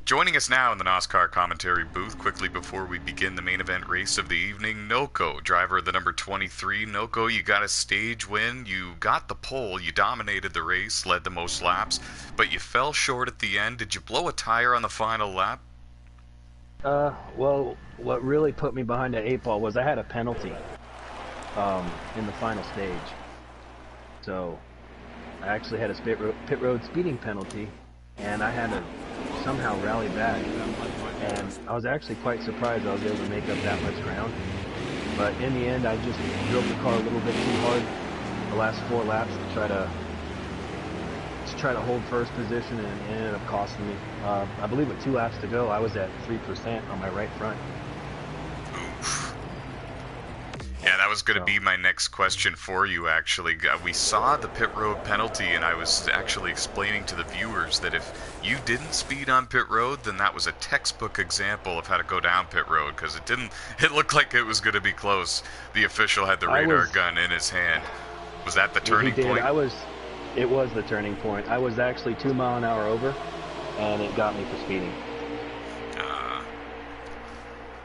Joining us now in the NOSSCAR commentary booth, quickly before we begin the main event race of the evening, Noko, driver of the number 23. Noko, you got a stage win. You got the pole. You dominated the race, led the most laps, but you fell short at the end. Did you blow a tire on the final lap? Well, what really put me behind the 8 ball was I had a penalty in the final stage. So I actually had a pit road speeding penalty, and I had to somehow rally back, and I was actually quite surprised I was able to make up that much ground. But in the end, I just drove the car a little bit too hard the last 4 laps to try to hold first position, and it ended up costing me. I believe with 2 laps to go, I was at 3% on my right front. Yeah, that was going to be my next question for you, actually. We saw the pit road penalty, and I was actually explaining to the viewers that if you didn't speed on pit road, then that was a textbook example of how to go down pit road, because it looked like it was going to be close. The official had the radar gun in his hand. Was that the turning point? It was the turning point. I was actually 2 mile an hour over, and it got me for speeding.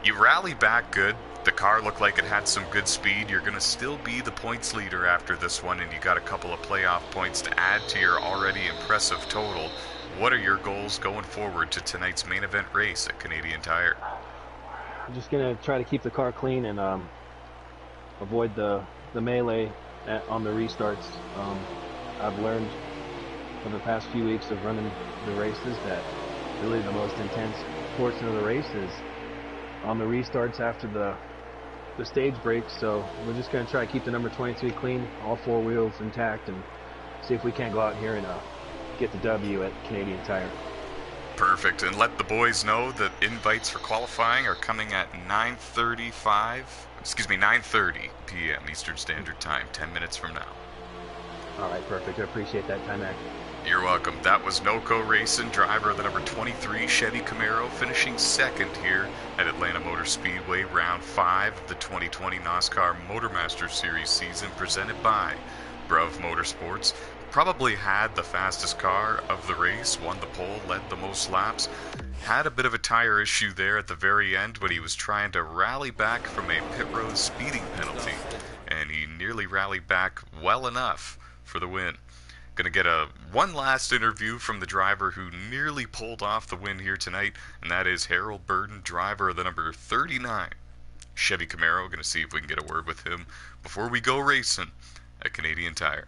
You rallied back good. The car looked like it had some good speed. You're going to still be the points leader after this one, and you got a couple of playoff points to add to your already impressive total. What are your goals going forward to tonight's main event race at Canadian Tire? I'm just going to try to keep the car clean and avoid the melee on the restarts. I've learned for the past few weeks of running the races that really the most intense portion of the race is on the restarts after the stage breaks. So we're just going to try to keep the number 23 clean, all 4 wheels intact, and see if we can't go out here and get the W at Canadian Tire. Perfect. And let the boys know that invites for qualifying are coming at 9:30 p.m. Eastern Standard Time, 10 minutes from now. All right, perfect. I appreciate that time, Mac. You're welcome. That was Noko Racing, driver of the number 23 Chevy Camaro, finishing second here at Atlanta Motor Speedway, round 5 of the 2020 NOSSCAR Motormaster Series season, presented by Bruv Motorsports. Probably had the fastest car of the race, won the pole, led the most laps. Had a bit of a tire issue there at the very end when he was trying to rally back from a pit road speeding penalty, and he nearly rallied back well enough for the win. Gonna get one last interview from the driver who nearly pulled off the win here tonight, and that is Harold Burden, driver of the number 39 Chevy Camaro. Gonna see if we can get a word with him before we go racing at Canadian Tire.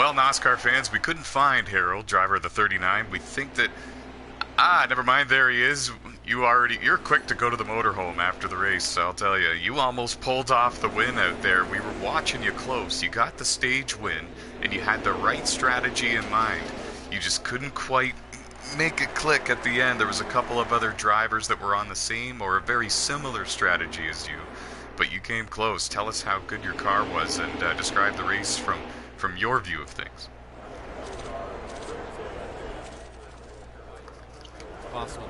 Well, NOSSCAR fans, we couldn't find Harold, driver of the 39. We think that... never mind, there he is. You're quick to go to the motorhome after the race, I'll tell you. You almost pulled off the win out there. We were watching you close. You got the stage win, and you had the right strategy in mind. You just couldn't quite make it click at the end. There was a couple of other drivers that were on the same or a very similar strategy as you, but you came close. Tell us how good your car was and describe the race from your view of things. Possible.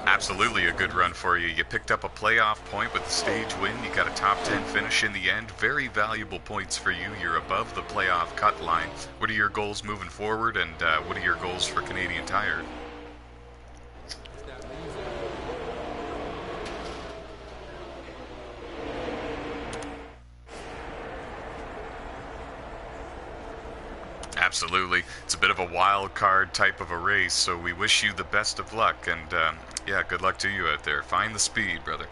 Absolutely a good run for you. You picked up a playoff point with the stage win. You got a top 10 finish in the end. Very valuable points for you. You're above the playoff cut line. What are your goals moving forward, and what are your goals for Canadian Tire? Absolutely. It's a bit of a wild card type of a race, so we wish you the best of luck, and yeah, good luck to you out there. Find the speed, brother.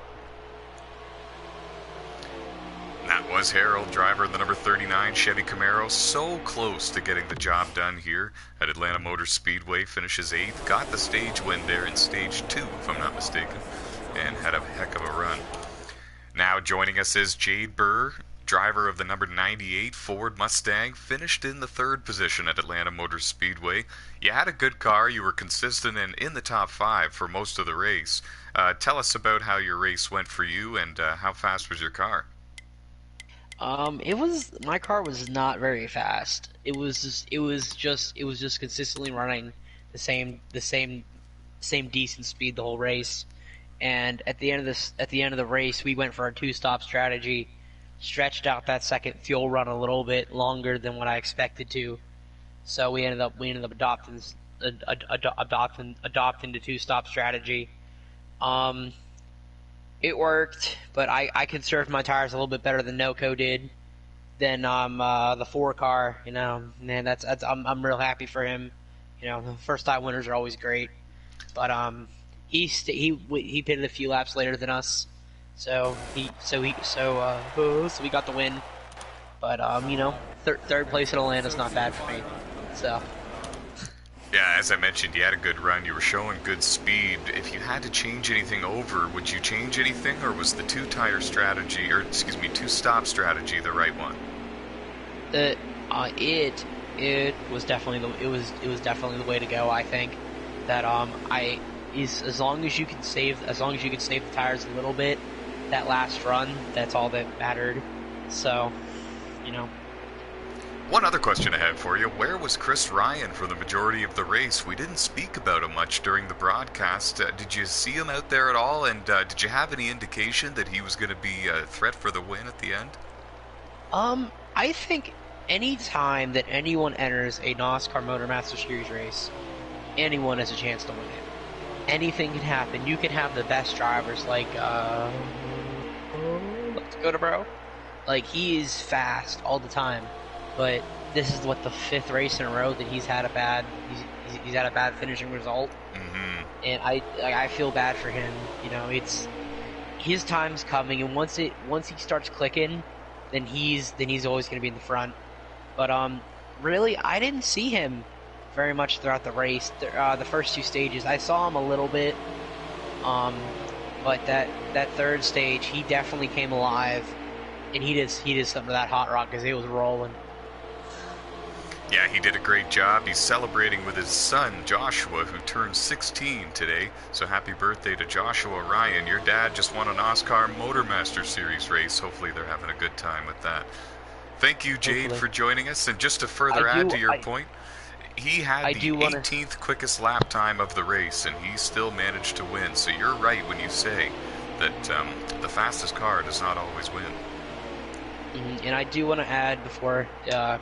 And that was Harold, driver of the number 39 Chevy Camaro. So close to getting the job done here at Atlanta Motor Speedway. Finishes 8th, got the stage win there in stage 2, if I'm not mistaken, and had a heck of a run. Now joining us is Jade Burr, driver of the number 98 Ford Mustang, finished in the 3rd position at Atlanta Motor Speedway. You had a good car, you were consistent and in the top 5 for most of the race. Tell us about how your race went for you, and how fast was your car? My car was not very fast. It was just consistently running the same decent speed the whole race. And at the end of the race, we went for a 2-stop strategy. Stretched out that second fuel run a little bit longer than what I expected to, so we ended up adopting the 2-stop strategy. It worked, but I conserved my tires a little bit better than NOCO did, than the 4 car. You know, man, I'm real happy for him. You know, first time winners are always great, but he pitted a few laps later than us. So we got the win, but you know, third place in Atlanta is not bad for me. So yeah, as I mentioned, you had a good run. You were showing good speed. If you had to change anything over, would you change anything, or was the 2-stop strategy the right one? It was definitely the way to go. I think that as long as you can save the tires a little bit. That last run, that's all that mattered. So, you know. One other question I have for you. Where was Chris Ryan for the majority of the race? We didn't speak about him much during the broadcast. Did you see him out there at all? And did you have any indication that he was going to be a threat for the win at the end? I think any time that anyone enters a NOSSCAR Motormaster Series race, anyone has a chance to win it. Anything can happen. You can have the best drivers like, let's go to bro. Like, he is fast all the time, but this is what the 5th race in a row that he's had a bad finishing result. Mm-hmm. And I feel bad for him. You know, it's his time's coming, and once he starts clicking, then he's always going to be in the front. But really, I didn't see him very much throughout the race. The first 2 stages, I saw him a little bit. But that 3rd stage, he definitely came alive, and he did something to that hot rod because it was rolling. Yeah, he did a great job. He's celebrating with his son, Joshua, who turned 16 today. So happy birthday to Joshua Ryan. Your dad just won a NOSSCAR Motormaster Series race. Hopefully they're having a good time with that. Thank you, Jade, for joining us. And just to further add to your point, He had I the do wanna 18th quickest lap time of the race, and he still managed to win. So you're right when you say that the fastest car does not always win. and I do want to add before the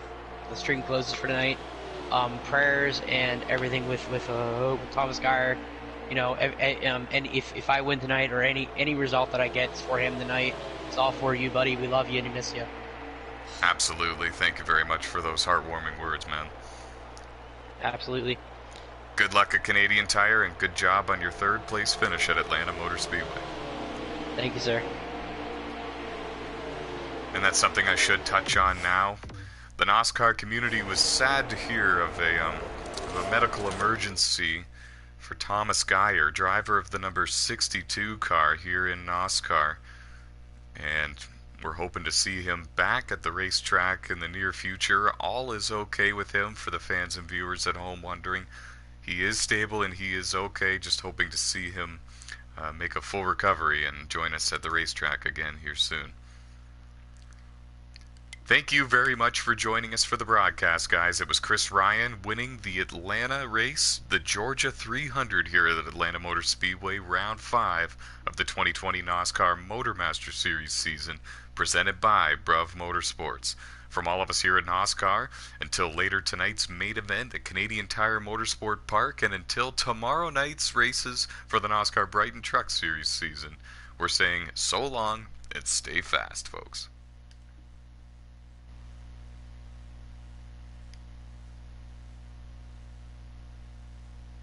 stream closes for tonight, prayers and everything with Thomas Geyer. You know, and if I win tonight or any result that I get for him tonight, it's all for you, buddy. We love you and we miss you. Absolutely. Thank you very much for those heartwarming words, man. Absolutely. Good luck at Canadian Tire, and good job on your third place finish at Atlanta Motor Speedway. Thank you, sir. And that's something I should touch on now. The NOSSCAR community was sad to hear of a medical emergency for Thomas Geyer, driver of the number 62 car here in NOSSCAR. And we're hoping to see him back at the racetrack in the near future. All is okay with him for the fans and viewers at home wondering. He is stable and he is okay, just hoping to see him make a full recovery and join us at the racetrack again here soon. Thank you very much for joining us for the broadcast, guys. It was Chris Ryan winning the Atlanta race, the Georgia 300 here at Atlanta Motor Speedway, round 5 of the 2020 NOSSCAR Motormaster Series season, presented by Bruv Motorsports. From all of us here at NOSSCAR, until later tonight's main event at Canadian Tire Motorsport Park, and until tomorrow night's races for the NOSSCAR Brighton Truck Series season, we're saying so long and stay fast, folks.